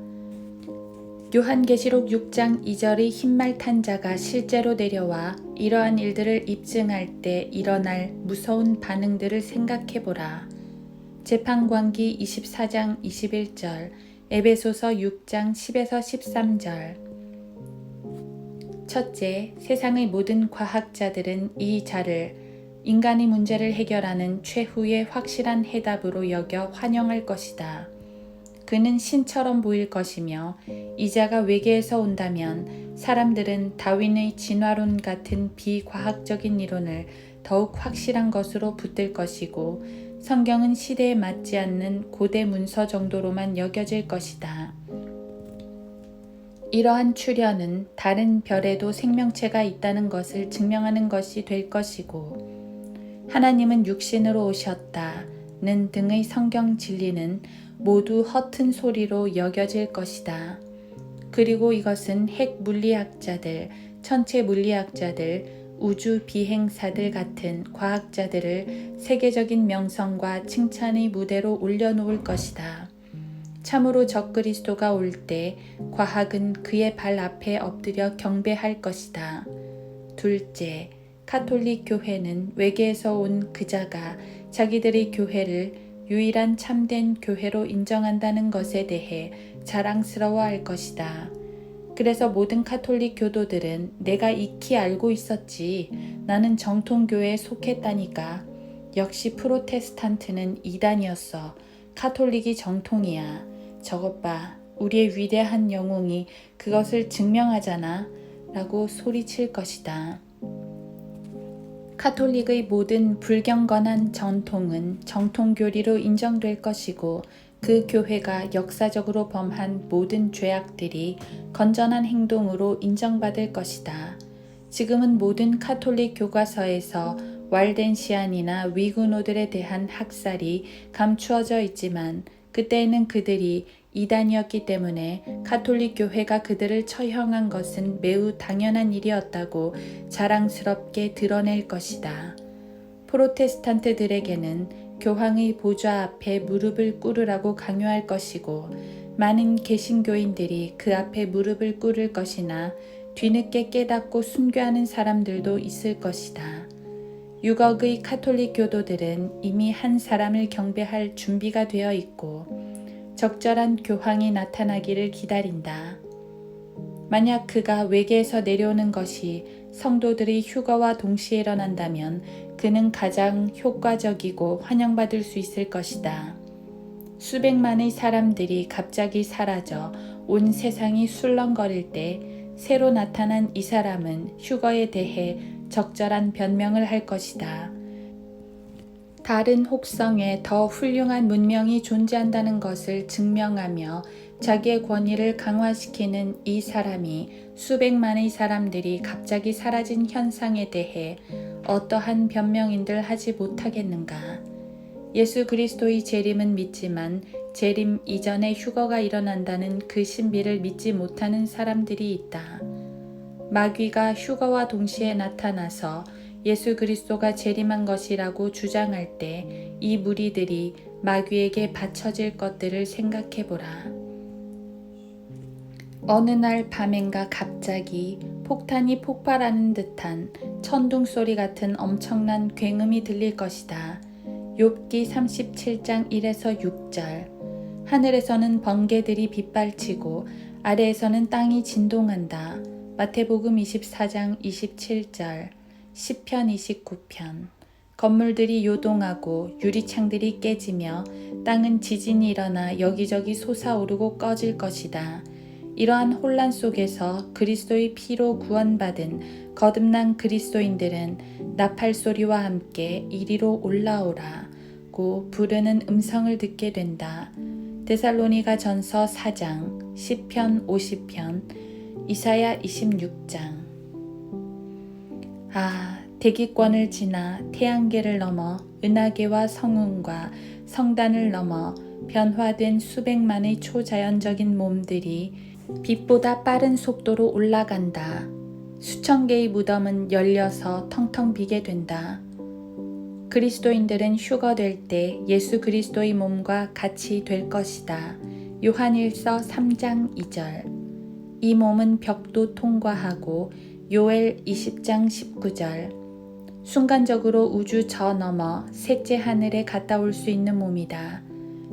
요한계시록 6장 2절의 흰말 탄 자가 실제로 내려와 이러한 일들을 입증할 때 일어날 무서운 반응들을 생각해보라. 재판관기 24장 21절, 에베소서 6장 10에서 13절. 첫째, 세상의 모든 과학자들은 이 자를 인간의 문제를 해결하는 최후의 확실한 해답으로 여겨 환영할 것이다. 그는 신처럼 보일 것이며 이 자가 외계에서 온다면 사람들은 다윈의 진화론 같은 비과학적인 이론을 더욱 확실한 것으로 붙들 것이고 성경은 시대에 맞지 않는 고대 문서 정도로만 여겨질 것이다. 이러한 출현은 다른 별에도 생명체가 있다는 것을 증명하는 것이 될 것이고 하나님은 육신으로 오셨다는 등의 성경 진리는 모두 허튼 소리로 여겨질 것이다. 그리고 이것은 핵 물리학자들, 천체 물리학자들, 우주 비행사들 같은 과학자들을 세계적인 명성과 칭찬의 무대로 올려놓을 것이다. 참으로 적그리스도가 올 때 과학은 그의 발 앞에 엎드려 경배할 것이다. 둘째, 가톨릭 교회는 외계에서 온 그자가 자기들의 교회를 유일한 참된 교회로 인정한다는 것에 대해 자랑스러워할 것이다. 그래서 모든 가톨릭 교도들은 내가 익히 알고 있었지. 나는 정통교회에 속했다니까. 역시 프로테스탄트는 이단이었어. 가톨릭이 정통이야. 저것 봐. 우리의 위대한 영웅이 그것을 증명하잖아. 라고 소리칠 것이다. 가톨릭의 모든 불경건한 전통은 정통교리로 인정될 것이고 그 교회가 역사적으로 범한 모든 죄악들이 건전한 행동으로 인정받을 것이다. 지금은 모든 가톨릭 교과서에서 왈덴시안이나 위구노들에 대한 학살이 감추어져 있지만 그때에는 그들이 이단이었기 때문에 가톨릭 교회가 그들을 처형한 것은 매우 당연한 일이었다고 자랑스럽게 드러낼 것이다. 프로테스탄트들에게는 교황의 보좌 앞에 무릎을 꿇으라고 강요할 것이고 많은 개신교인들이 그 앞에 무릎을 꿇을 것이나 뒤늦게 깨닫고 순교하는 사람들도 있을 것이다. 6억의 가톨릭 교도들은 이미 한 사람을 경배할 준비가 되어 있고 적절한 교황이 나타나기를 기다린다. 만약 그가 외계에서 내려오는 것이 성도들의 휴거와 동시에 일어난다면 그는 가장 효과적이고 환영받을 수 있을 것이다. 수백만의 사람들이 갑자기 사라져 온 세상이 술렁거릴 때 새로 나타난 이 사람은 휴거에 대해 적절한 변명을 할 것이다. 다른 혹성에 더 훌륭한 문명이 존재한다는 것을 증명하며 자기의 권위를 강화시키는 이 사람이 수백만의 사람들이 갑자기 사라진 현상에 대해 어떠한 변명인들 하지 못하겠는가. 예수 그리스도의 재림은 믿지만 재림 이전에 휴거가 일어난다는 그 신비를 믿지 못하는 사람들이 있다. 마귀가 휴거와 동시에 나타나서 예수 그리스도가 재림한 것이라고 주장할 때 이 무리들이 마귀에게 바쳐질 것들을 생각해보라. 어느 날 밤엔가 갑자기 폭탄이 폭발하는 듯한 천둥 소리 같은 엄청난 굉음이 들릴 것이다. 욥기 37장 1에서 6절. 하늘에서는 번개들이 빗발치고 아래에서는 땅이 진동한다. 마태복음 24장 27절. 시편 29편. 건물들이 요동하고 유리창들이 깨지며 땅은 지진이 일어나 여기저기 솟아오르고 꺼질 것이다. 이러한 혼란 속에서 그리스도의 피로 구원받은 거듭난 그리스도인들은 나팔 소리와 함께 이리로 올라오라고 부르는 음성을 듣게 된다. 데살로니가 전서 4장, 시편 50편, 이사야 26장. 대기권을 지나 태양계를 넘어 은하계와 성운과 성단을 넘어 변화된 수백만의 초자연적인 몸들이 빛보다 빠른 속도로 올라간다. 수천 개의 무덤은 열려서 텅텅 비게 된다. 그리스도인들은 휴거될 때 예수 그리스도의 몸과 같이 될 것이다. 요한일서 3장 2절. 이 몸은 벽도 통과하고 요엘 20장 19절. 순간적으로 우주 저 너머 셋째 하늘에 갔다 올 수 있는 몸이다.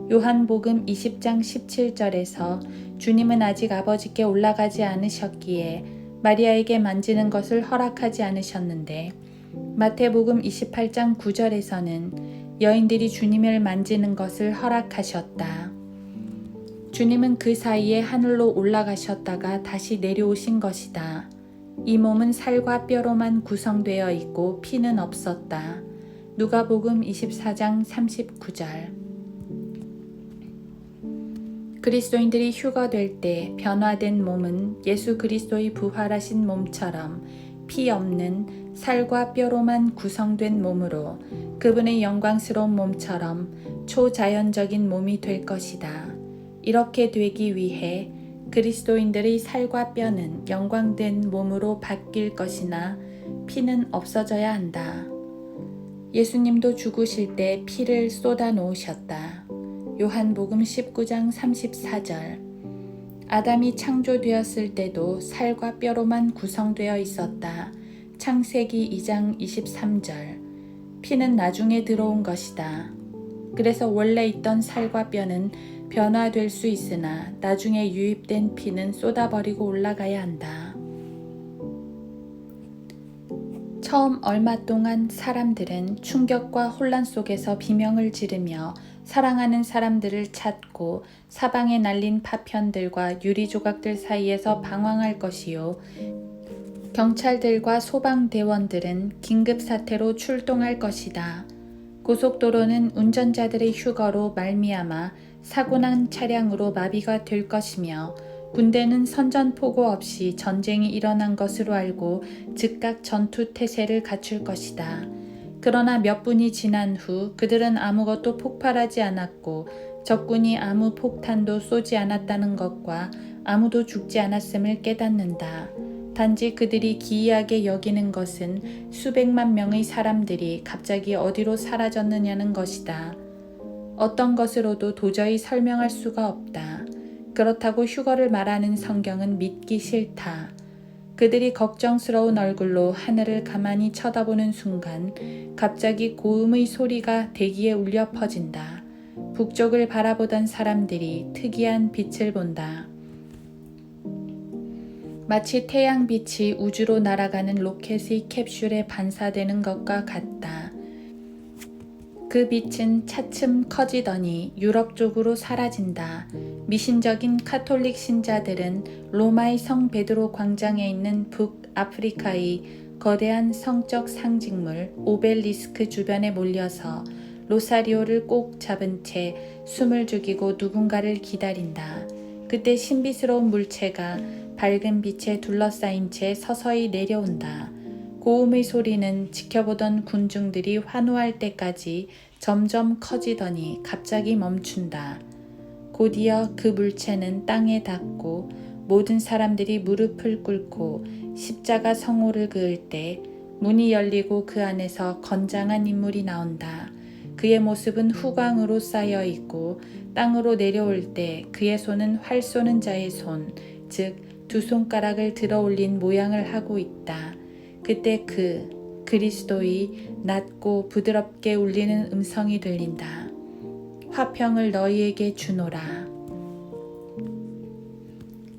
요한복음 20장 17절에서 주님은 아직 아버지께 올라가지 않으셨기에 마리아에게 만지는 것을 허락하지 않으셨는데, 마태복음 28장 9절에서는 여인들이 주님을 만지는 것을 허락하셨다. 주님은 그 사이에 하늘로 올라가셨다가 다시 내려오신 것이다. 이 몸은 살과 뼈로만 구성되어 있고 피는 없었다. 누가복음 24장 39절. 그리스도인들이 휴거될 때 변화된 몸은 예수 그리스도의 부활하신 몸처럼 피 없는 살과 뼈로만 구성된 몸으로 그분의 영광스러운 몸처럼 초자연적인 몸이 될 것이다. 이렇게 되기 위해 그리스도인들의 살과 뼈는 영광된 몸으로 바뀔 것이나 피는 없어져야 한다. 예수님도 죽으실 때 피를 쏟아 놓으셨다. 요한복음 19장 34절. 아담이 창조되었을 때도 살과 뼈로만 구성되어 있었다. 창세기 2장 23절. 피는 나중에 들어온 것이다. 그래서 원래 있던 살과 뼈는 변화될 수 있으나 나중에 유입된 피는 쏟아버리고 올라가야 한다. 처음 얼마 동안 사람들은 충격과 혼란 속에서 비명을 지르며 사랑하는 사람들을 찾고 사방에 날린 파편들과 유리 조각들 사이에서 방황할 것이요. 경찰들과 소방대원들은 긴급사태로 출동할 것이다. 고속도로는 운전자들의 휴거로 말미암아 사고난 차량으로 마비가 될 것이며, 군대는 선전포고 없이 전쟁이 일어난 것으로 알고 즉각 전투 태세를 갖출 것이다. 그러나 몇 분이 지난 후 그들은 아무것도 폭발하지 않았고 적군이 아무 폭탄도 쏘지 않았다는 것과 아무도 죽지 않았음을 깨닫는다. 단지 그들이 기이하게 여기는 것은 수백만 명의 사람들이 갑자기 어디로 사라졌느냐는 것이다. 어떤 것으로도 도저히 설명할 수가 없다. 그렇다고 휴거를 말하는 성경은 믿기 싫다. 그들이 걱정스러운 얼굴로 하늘을 가만히 쳐다보는 순간 갑자기 고음의 소리가 대기에 울려 퍼진다. 북쪽을 바라보던 사람들이 특이한 빛을 본다. 마치 태양빛이 우주로 날아가는 로켓의 캡슐에 반사되는 것과 같다. 그 빛은 차츰 커지더니 유럽 쪽으로 사라진다. 미신적인 카톨릭 신자들은 로마의 성 베드로 광장에 있는 북아프리카의 거대한 성적 상징물 오벨리스크 주변에 몰려서 로사리오를 꼭 잡은 채 숨을 죽이고 누군가를 기다린다. 그때 신비스러운 물체가 밝은 빛에 둘러싸인 채 서서히 내려온다. 고음의 소리는 지켜보던 군중들이 환호할 때까지 점점 커지더니 갑자기 멈춘다. 곧이어 그 물체는 땅에 닿고 모든 사람들이 무릎을 꿇고 십자가 성호를 그을 때 문이 열리고 그 안에서 건장한 인물이 나온다. 그의 모습은 후광으로 쌓여 있고 땅으로 내려올 때 그의 손은 활 쏘는 자의 손, 즉 두 손가락을 들어 올린 모양을 하고 있다. 그때 그리스도의 낮고 부드럽게 울리는 음성이 들린다. 화평을 너희에게 주노라.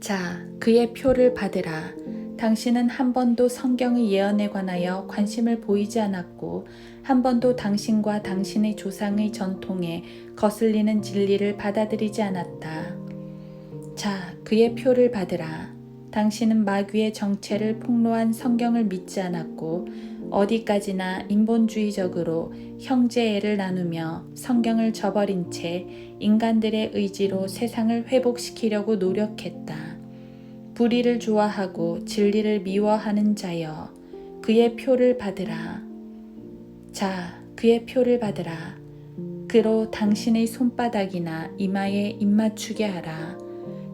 자, 그의 표를 받으라. 당신은 한 번도 성경의 예언에 관하여 관심을 보이지 않았고 한 번도 당신과 당신의 조상의 전통에 거슬리는 진리를 받아들이지 않았다. 자, 그의 표를 받으라. 당신은 마귀의 정체를 폭로한 성경을 믿지 않았고 어디까지나 인본주의적으로 형제애를 나누며 성경을 저버린 채 인간들의 의지로 세상을 회복시키려고 노력했다. 불의를 좋아하고 진리를 미워하는 자여, 그의 표를 받으라. 자, 그의 표를 받으라. 그로 당신의 손바닥이나 이마에 입맞추게 하라.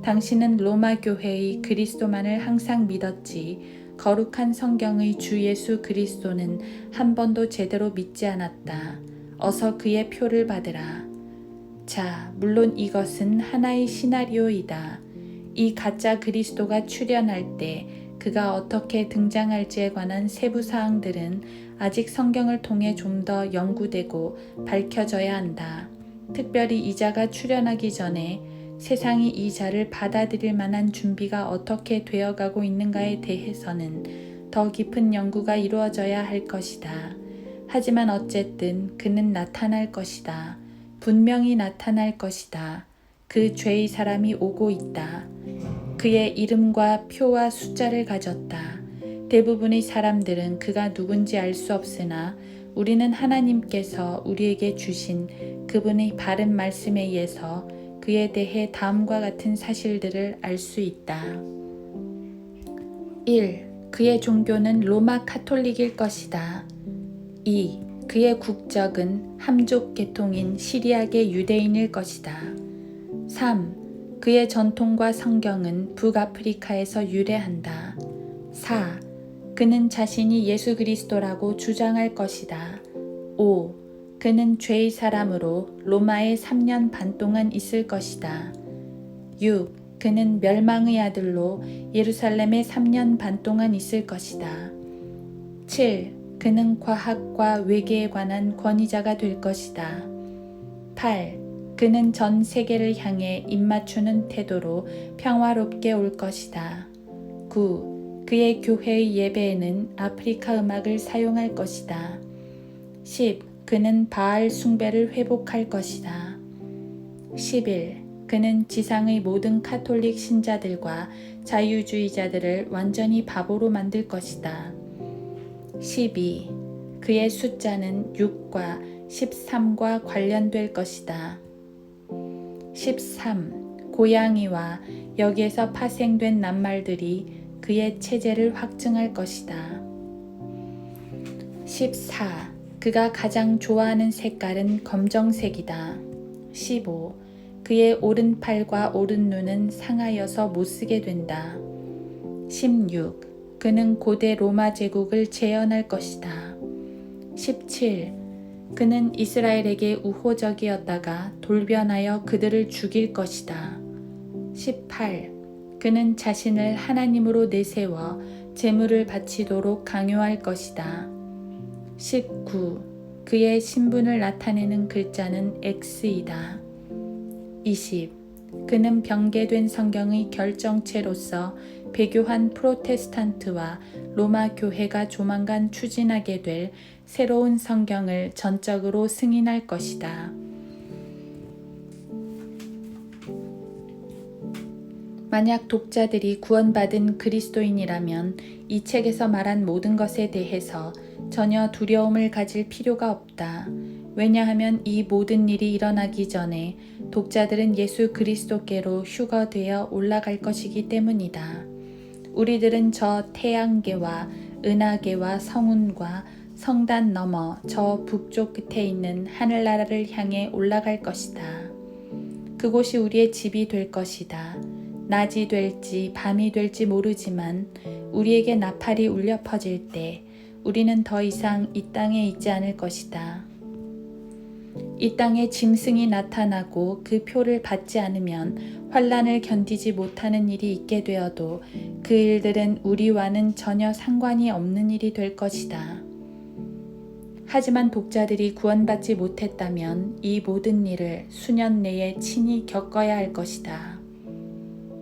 당신은 로마 교회의 그리스도만을 항상 믿었지 거룩한 성경의 주 예수 그리스도는 한 번도 제대로 믿지 않았다. 어서 그의 표를 받으라. 자, 물론 이것은 하나의 시나리오이다. 이 가짜 그리스도가 출현할 때 그가 어떻게 등장할지에 관한 세부 사항들은 아직 성경을 통해 좀 더 연구되고 밝혀져야 한다. 특별히 이 자가 출현하기 전에 세상이 이 자를 받아들일 만한 준비가 어떻게 되어가고 있는가에 대해서는 더 깊은 연구가 이루어져야 할 것이다. 하지만 어쨌든 그는 나타날 것이다. 분명히 나타날 것이다. 그 죄의 사람이 오고 있다. 그의 이름과 표와 숫자를 가졌다. 대부분의 사람들은 그가 누군지 알 수 없으나 우리는 하나님께서 우리에게 주신 그분의 바른 말씀에 의해서 그에 대해 다음과 같은 사실들을 알 수 있다. 1. 그의 종교는 로마 카톨릭일 것이다. 2. 그의 국적은 함족 계통인 시리아계 유대인일 것이다. 3. 그의 전통과 성경은 북아프리카에서 유래한다. 4. 그는 자신이 예수 그리스도라고 주장할 것이다. 5. 그는 죄의 사람으로 로마에 3년 반 동안 있을 것이다. 6. 그는 멸망의 아들로 예루살렘에 3년 반 동안 있을 것이다. 7. 그는 과학과 외계에 관한 권위자가 될 것이다. 8. 그는 전 세계를 향해 입맞추는 태도로 평화롭게 올 것이다. 9. 그의 교회의 예배에는 아프리카 음악을 사용할 것이다. 10. 그는 바알 숭배를 회복할 것이다. 11. 그는 지상의 모든 카톨릭 신자들과 자유주의자들을 완전히 바보로 만들 것이다. 12. 그의 숫자는 6과 13과 관련될 것이다. 13. 고양이와 여기에서 파생된 낱말들이 그의 체제를 확증할 것이다. 14. 그가 가장 좋아하는 색깔은 검정색이다. 15. 그의 오른팔과 오른눈은 상하여서 못쓰게 된다. 16. 그는 고대 로마 제국을 재현할 것이다. 17. 그는 이스라엘에게 우호적이었다가 돌변하여 그들을 죽일 것이다. 18. 그는 자신을 하나님으로 내세워 제물을 바치도록 강요할 것이다. 19. 그의 신분을 나타내는 글자는 X이다. 20. 그는 병개된 성경의 결정체로서 배교한 프로테스탄트와 로마 교회가 조만간 추진하게 될 새로운 성경을 전적으로 승인할 것이다. 만약 독자들이 구원받은 그리스도인이라면 이 책에서 말한 모든 것에 대해서 전혀 두려움을 가질 필요가 없다. 왜냐하면 이 모든 일이 일어나기 전에 독자들은 예수 그리스도께로 휴거되어 올라갈 것이기 때문이다. 우리들은 저 태양계와 은하계와 성운과 성단 너머 저 북쪽 끝에 있는 하늘나라를 향해 올라갈 것이다. 그곳이 우리의 집이 될 것이다. 낮이 될지 밤이 될지 모르지만 우리에게 나팔이 울려 퍼질 때 우리는 더 이상 이 땅에 있지 않을 것이다. 이 땅에 짐승이 나타나고 그 표를 받지 않으면 환난을 견디지 못하는 일이 있게 되어도 그 일들은 우리와는 전혀 상관이 없는 일이 될 것이다. 하지만 독자들이 구원받지 못했다면 이 모든 일을 수년 내에 친히 겪어야 할 것이다.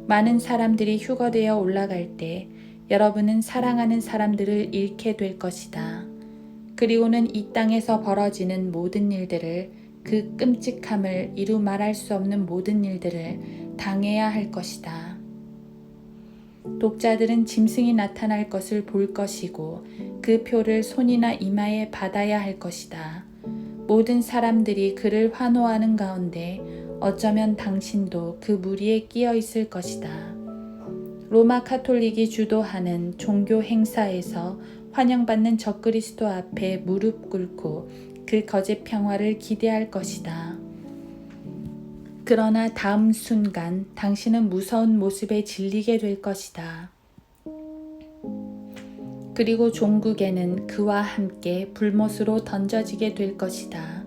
많은 사람들이 휴거되어 올라갈 때 여러분은 사랑하는 사람들을 잃게 될 것이다. 그리고는 이 땅에서 벌어지는 모든 일들을 그 끔찍함을 이루 말할 수 없는 모든 일들을 당해야 할 것이다. 독자들은 짐승이 나타날 것을 볼 것이고 그 표를 손이나 이마에 받아야 할 것이다. 모든 사람들이 그를 환호하는 가운데 어쩌면 당신도 그 무리에 끼어 있을 것이다. 로마 카톨릭이 주도하는 종교 행사에서 환영받는 적그리스도 앞에 무릎 꿇고 그 거짓 평화를 기대할 것이다. 그러나 다음 순간 당신은 무서운 모습에 질리게 될 것이다. 그리고 종국에는 그와 함께 불못으로 던져지게 될 것이다.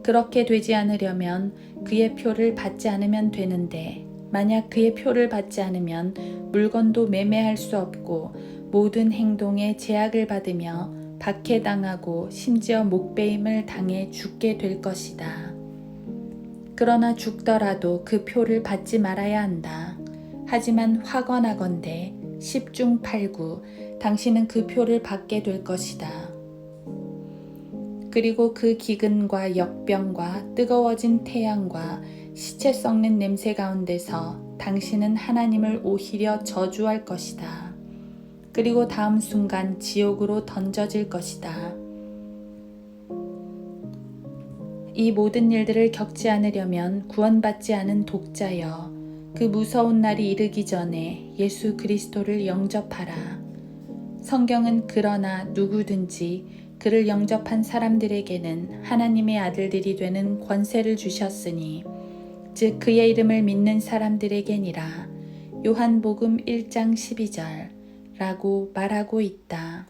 그렇게 되지 않으려면 그의 표를 받지 않으면 되는데 만약 그의 표를 받지 않으면 물건도 매매할 수 없고 모든 행동에 제약을 받으며 박해당하고 심지어 목베임을 당해 죽게 될 것이다. 그러나 죽더라도 그 표를 받지 말아야 한다. 하지만 확언하건대 10중 8구 당신은 그 표를 받게 될 것이다. 그리고 그 기근과 역병과 뜨거워진 태양과 시체 썩는 냄새 가운데서 당신은 하나님을 오히려 저주할 것이다. 그리고 다음 순간 지옥으로 던져질 것이다. 이 모든 일들을 겪지 않으려면 구원받지 않은 독자여, 그 무서운 날이 이르기 전에 예수 그리스도를 영접하라. 성경은 그러나 누구든지 그를 영접한 사람들에게는 하나님의 아들들이 되는 권세를 주셨으니 즉 그의 이름을 믿는 사람들에게니라. 요한복음 1장 12절 라고 말하고 있다.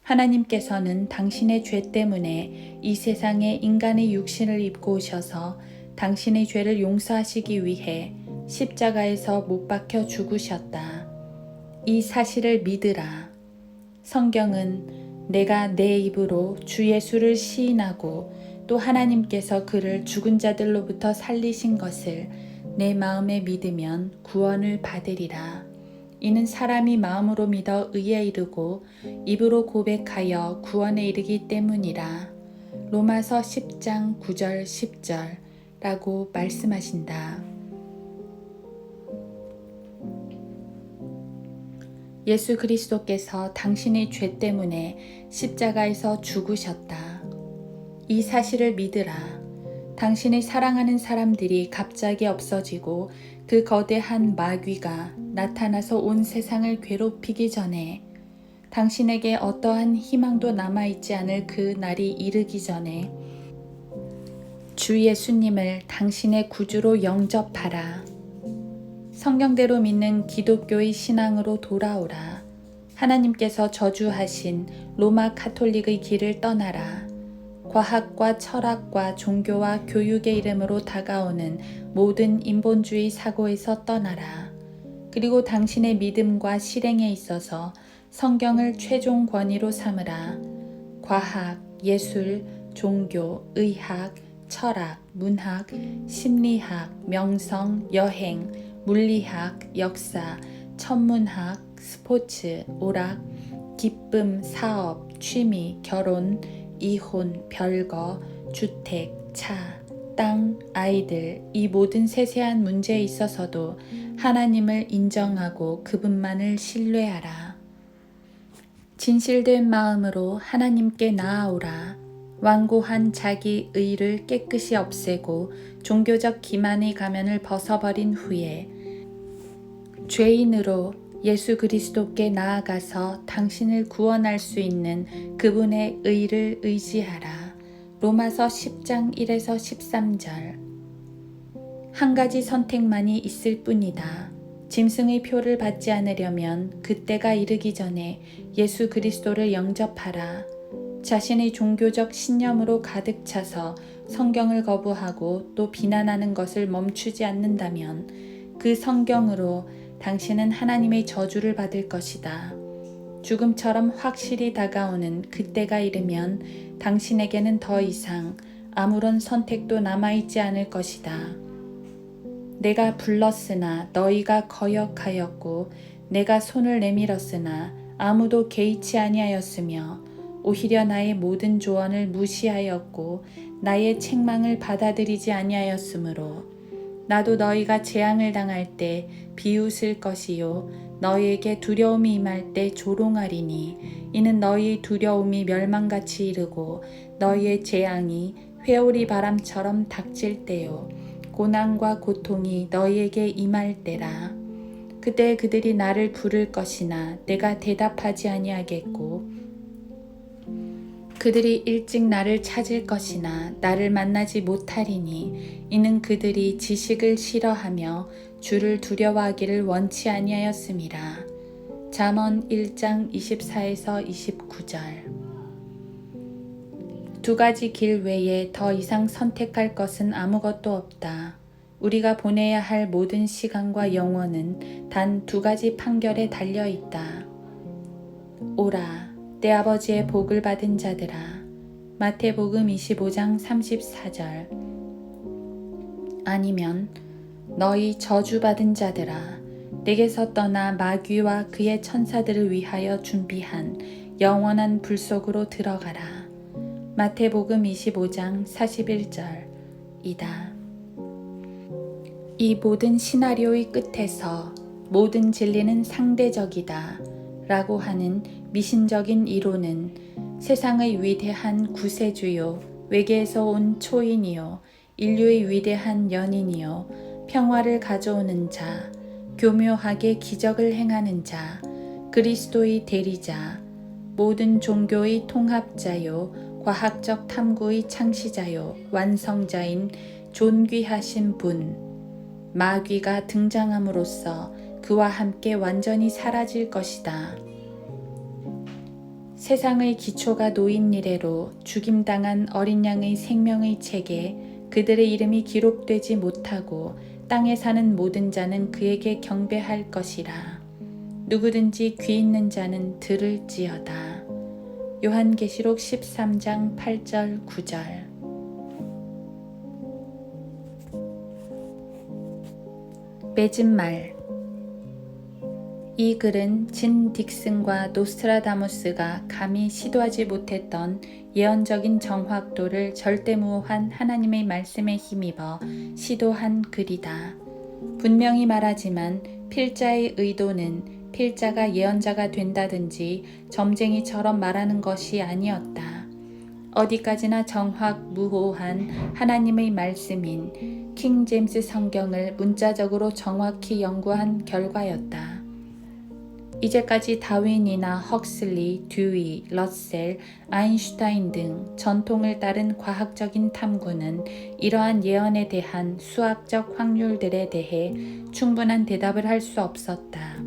하나님께서는 당신의 죄 때문에 이 세상에 인간의 육신을 입고 오셔서 당신의 죄를 용서하시기 위해 십자가에서 못 박혀 죽으셨다. 이 사실을 믿으라. 성경은 내가 내 입으로 주 예수를 시인하고 또 하나님께서 그를 죽은 자들로부터 살리신 것을 내 마음에 믿으면 구원을 받으리라. 이는 사람이 마음으로 믿어 의에 이르고 입으로 고백하여 구원에 이르기 때문이라. 로마서 10장 9절 10절 라고 말씀하신다. 예수 그리스도께서 당신의 죄 때문에 십자가에서 죽으셨다. 이 사실을 믿으라. 당신의 사랑하는 사람들이 갑자기 없어지고 그 거대한 마귀가 나타나서 온 세상을 괴롭히기 전에, 당신에게 어떠한 희망도 남아있지 않을 그 날이 이르기 전에 주 예수님을 당신의 구주로 영접하라. 성경대로 믿는 기독교의 신앙으로 돌아오라. 하나님께서 저주하신 로마 카톨릭의 길을 떠나라. 과학과 철학과 종교와 교육의 이름으로 다가오는 모든 인본주의 사고에서 떠나라. 그리고 당신의 믿음과 실행에 있어서 성경을 최종 권위로 삼으라. 과학, 예술, 종교, 의학, 철학, 문학, 심리학, 명성, 여행, 물리학, 역사, 천문학, 스포츠, 오락, 기쁨, 사업, 취미, 결혼, 이혼, 별거, 주택, 차, 땅, 아이들, 이 모든 세세한 문제에 있어서도 하나님을 인정하고 그분만을 신뢰하라. 진실된 마음으로 하나님께 나아오라. 완고한 자기 의를 깨끗이 없애고 종교적 기만의 가면을 벗어버린 후에 죄인으로 예수 그리스도께 나아가서 당신을 구원할 수 있는 그분의 의를 의지하라. 로마서 10장 1에서 13절. 한 가지 선택만이 있을 뿐이다. 짐승의 표를 받지 않으려면 그때가 이르기 전에 예수 그리스도를 영접하라. 자신의 종교적 신념으로 가득 차서 성경을 거부하고 또 비난하는 것을 멈추지 않는다면 그 성경으로 당신은 하나님의 저주를 받을 것이다. 죽음처럼 확실히 다가오는 그때가 이르면 당신에게는 더 이상 아무런 선택도 남아있지 않을 것이다. 내가 불렀으나 너희가 거역하였고 내가 손을 내밀었으나 아무도 개의치 아니하였으며 오히려 나의 모든 조언을 무시하였고 나의 책망을 받아들이지 아니하였으므로 나도 너희가 재앙을 당할 때 비웃을 것이요 너희에게 두려움이 임할 때 조롱하리니 이는 너희의 두려움이 멸망같이 이르고 너희의 재앙이 회오리 바람처럼 닥칠 때요 고난과 고통이 너희에게 임할 때라. 그때 그들이 나를 부를 것이나 내가 대답하지 아니하겠고 그들이 일찍 나를 찾을 것이나 나를 만나지 못하리니 이는 그들이 지식을 싫어하며 주를 두려워하기를 원치 아니하였음이라. 잠언 1장 24에서 29절. 두 가지 길 외에 더 이상 선택할 것은 아무것도 없다. 우리가 보내야 할 모든 시간과 영혼은 단 두 가지 판결에 달려 있다. 오라, 내 아버지의 복을 받은 자들아. 마태복음 25장 34절. 아니면 너희 저주받은 자들아, 내게서 떠나 마귀와 그의 천사들을 위하여 준비한 영원한 불 속으로 들어가라. 마태복음 25장 41절이다. 이 모든 시나리오의 끝에서 모든 진리는 상대적이다 라고 하는 미신적인 이론은 세상의 위대한 구세주요, 외계에서 온 초인이요, 인류의 위대한 연인이요, 평화를 가져오는 자, 교묘하게 기적을 행하는 자, 그리스도의 대리자, 모든 종교의 통합자요, 과학적 탐구의 창시자요, 완성자인 존귀하신 분, 마귀가 등장함으로써 그와 함께 완전히 사라질 것이다. 세상의 기초가 놓인 이래로 죽임당한 어린 양의 생명의 책에 그들의 이름이 기록되지 못하고 땅에 사는 모든 자는 그에게 경배할 것이라. 누구든지 귀 있는 자는 들을지어다. 요한계시록 13장 8절 9절. 맺은 말. 이 글은 진 딕슨과 노스트라다무스가 감히 시도하지 못했던 예언적인 정확도를 절대무오한 하나님의 말씀에 힘입어 시도한 글이다. 분명히 말하지만 필자의 의도는 필자가 예언자가 된다든지 점쟁이처럼 말하는 것이 아니었다. 어디까지나 정확무오한 하나님의 말씀인 킹 제임스 성경을 문자적으로 정확히 연구한 결과였다. 이제까지 다윈이나 헉슬리, 듀이, 러셀, 아인슈타인 등 전통을 따른 과학적인 탐구는 이러한 예언에 대한 수학적 확률들에 대해 충분한 대답을 할 수 없었다.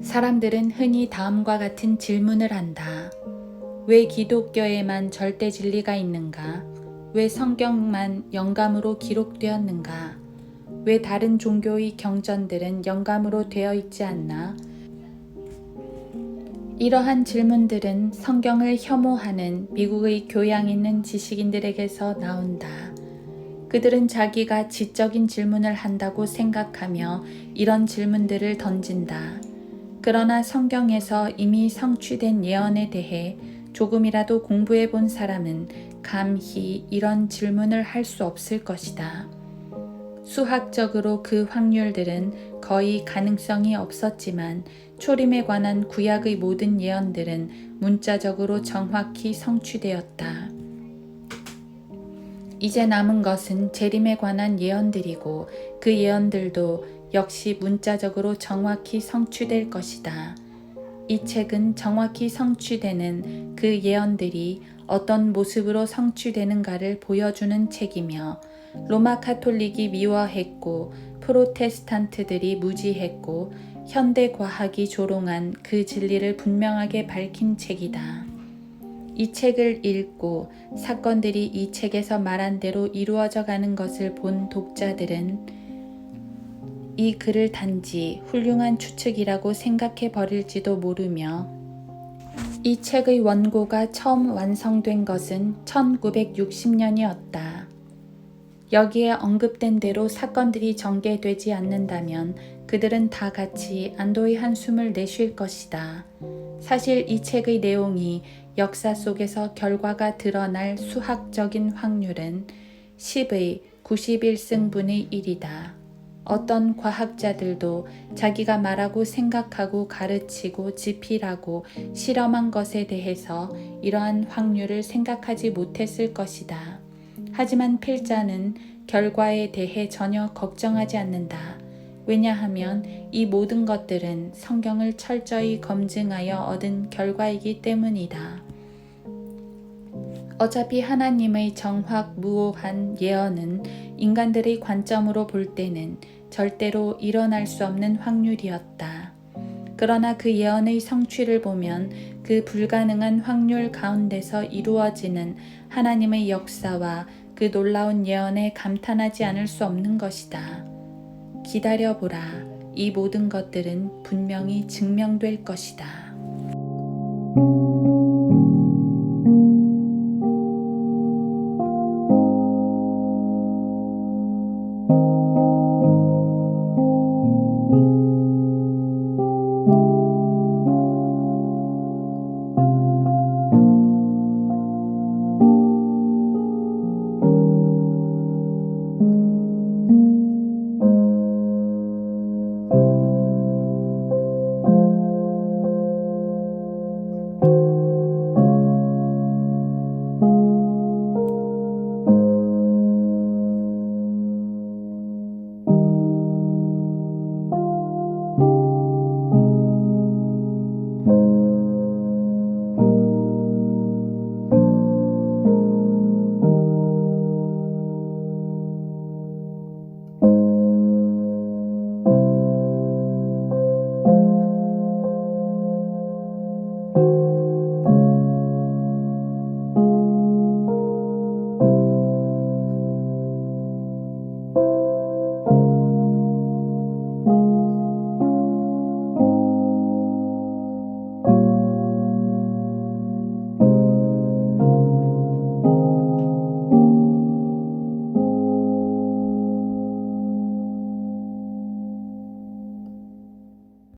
사람들은 흔히 다음과 같은 질문을 한다. 왜 기독교에만 절대 진리가 있는가? 왜 성경만 영감으로 기록되었는가? 왜 다른 종교의 경전들은 영감으로 되어 있지 않나? 이러한 질문들은 성경을 혐오하는 미국의 교양 있는 지식인들에게서 나온다. 그들은 자기가 지적인 질문을 한다고 생각하며 이런 질문들을 던진다. 그러나 성경에서 이미 성취된 예언에 대해 조금이라도 공부해 본 사람은 감히 이런 질문을 할 수 없을 것이다. 수학적으로 그 확률들은 거의 가능성이 없었지만 초림에 관한 구약의 모든 예언들은 문자적으로 정확히 성취되었다. 이제 남은 것은 재림에 관한 예언들이고 그 예언들도 역시 문자적으로 정확히 성취될 것이다. 이 책은 정확히 성취되는 그 예언들이 어떤 모습으로 성취되는가를 보여주는 책이며 로마 카톨릭이 미워했고 프로테스탄트들이 무지했고 현대 과학이 조롱한 그 진리를 분명하게 밝힌 책이다. 이 책을 읽고 사건들이 이 책에서 말한 대로 이루어져 가는 것을 본 독자들은 이 글을 단지 훌륭한 추측이라고 생각해 버릴지도 모르며 이 책의 원고가 처음 완성된 것은 1960년이었다. 여기에 언급된 대로 사건들이 전개되지 않는다면 그들은 다 같이 안도의 한숨을 내쉴 것이다. 사실 이 책의 내용이 역사 속에서 결과가 드러날 수학적인 확률은 10의 91승분의 1이다. 어떤 과학자들도 자기가 말하고 생각하고 가르치고 집필하고 실험한 것에 대해서 이러한 확률을 생각하지 못했을 것이다. 하지만 필자는 결과에 대해 전혀 걱정하지 않는다. 왜냐하면 이 모든 것들은 성경을 철저히 검증하여 얻은 결과이기 때문이다. 어차피 하나님의 정확무오한 예언은 인간들의 관점으로 볼 때는 절대로 일어날 수 없는 확률이었다. 그러나 그 예언의 성취를 보면 그 불가능한 확률 가운데서 이루어지는 하나님의 역사와 그 놀라운 예언에 감탄하지 않을 수 없는 것이다. 기다려보라. 이 모든 것들은 분명히 증명될 것이다.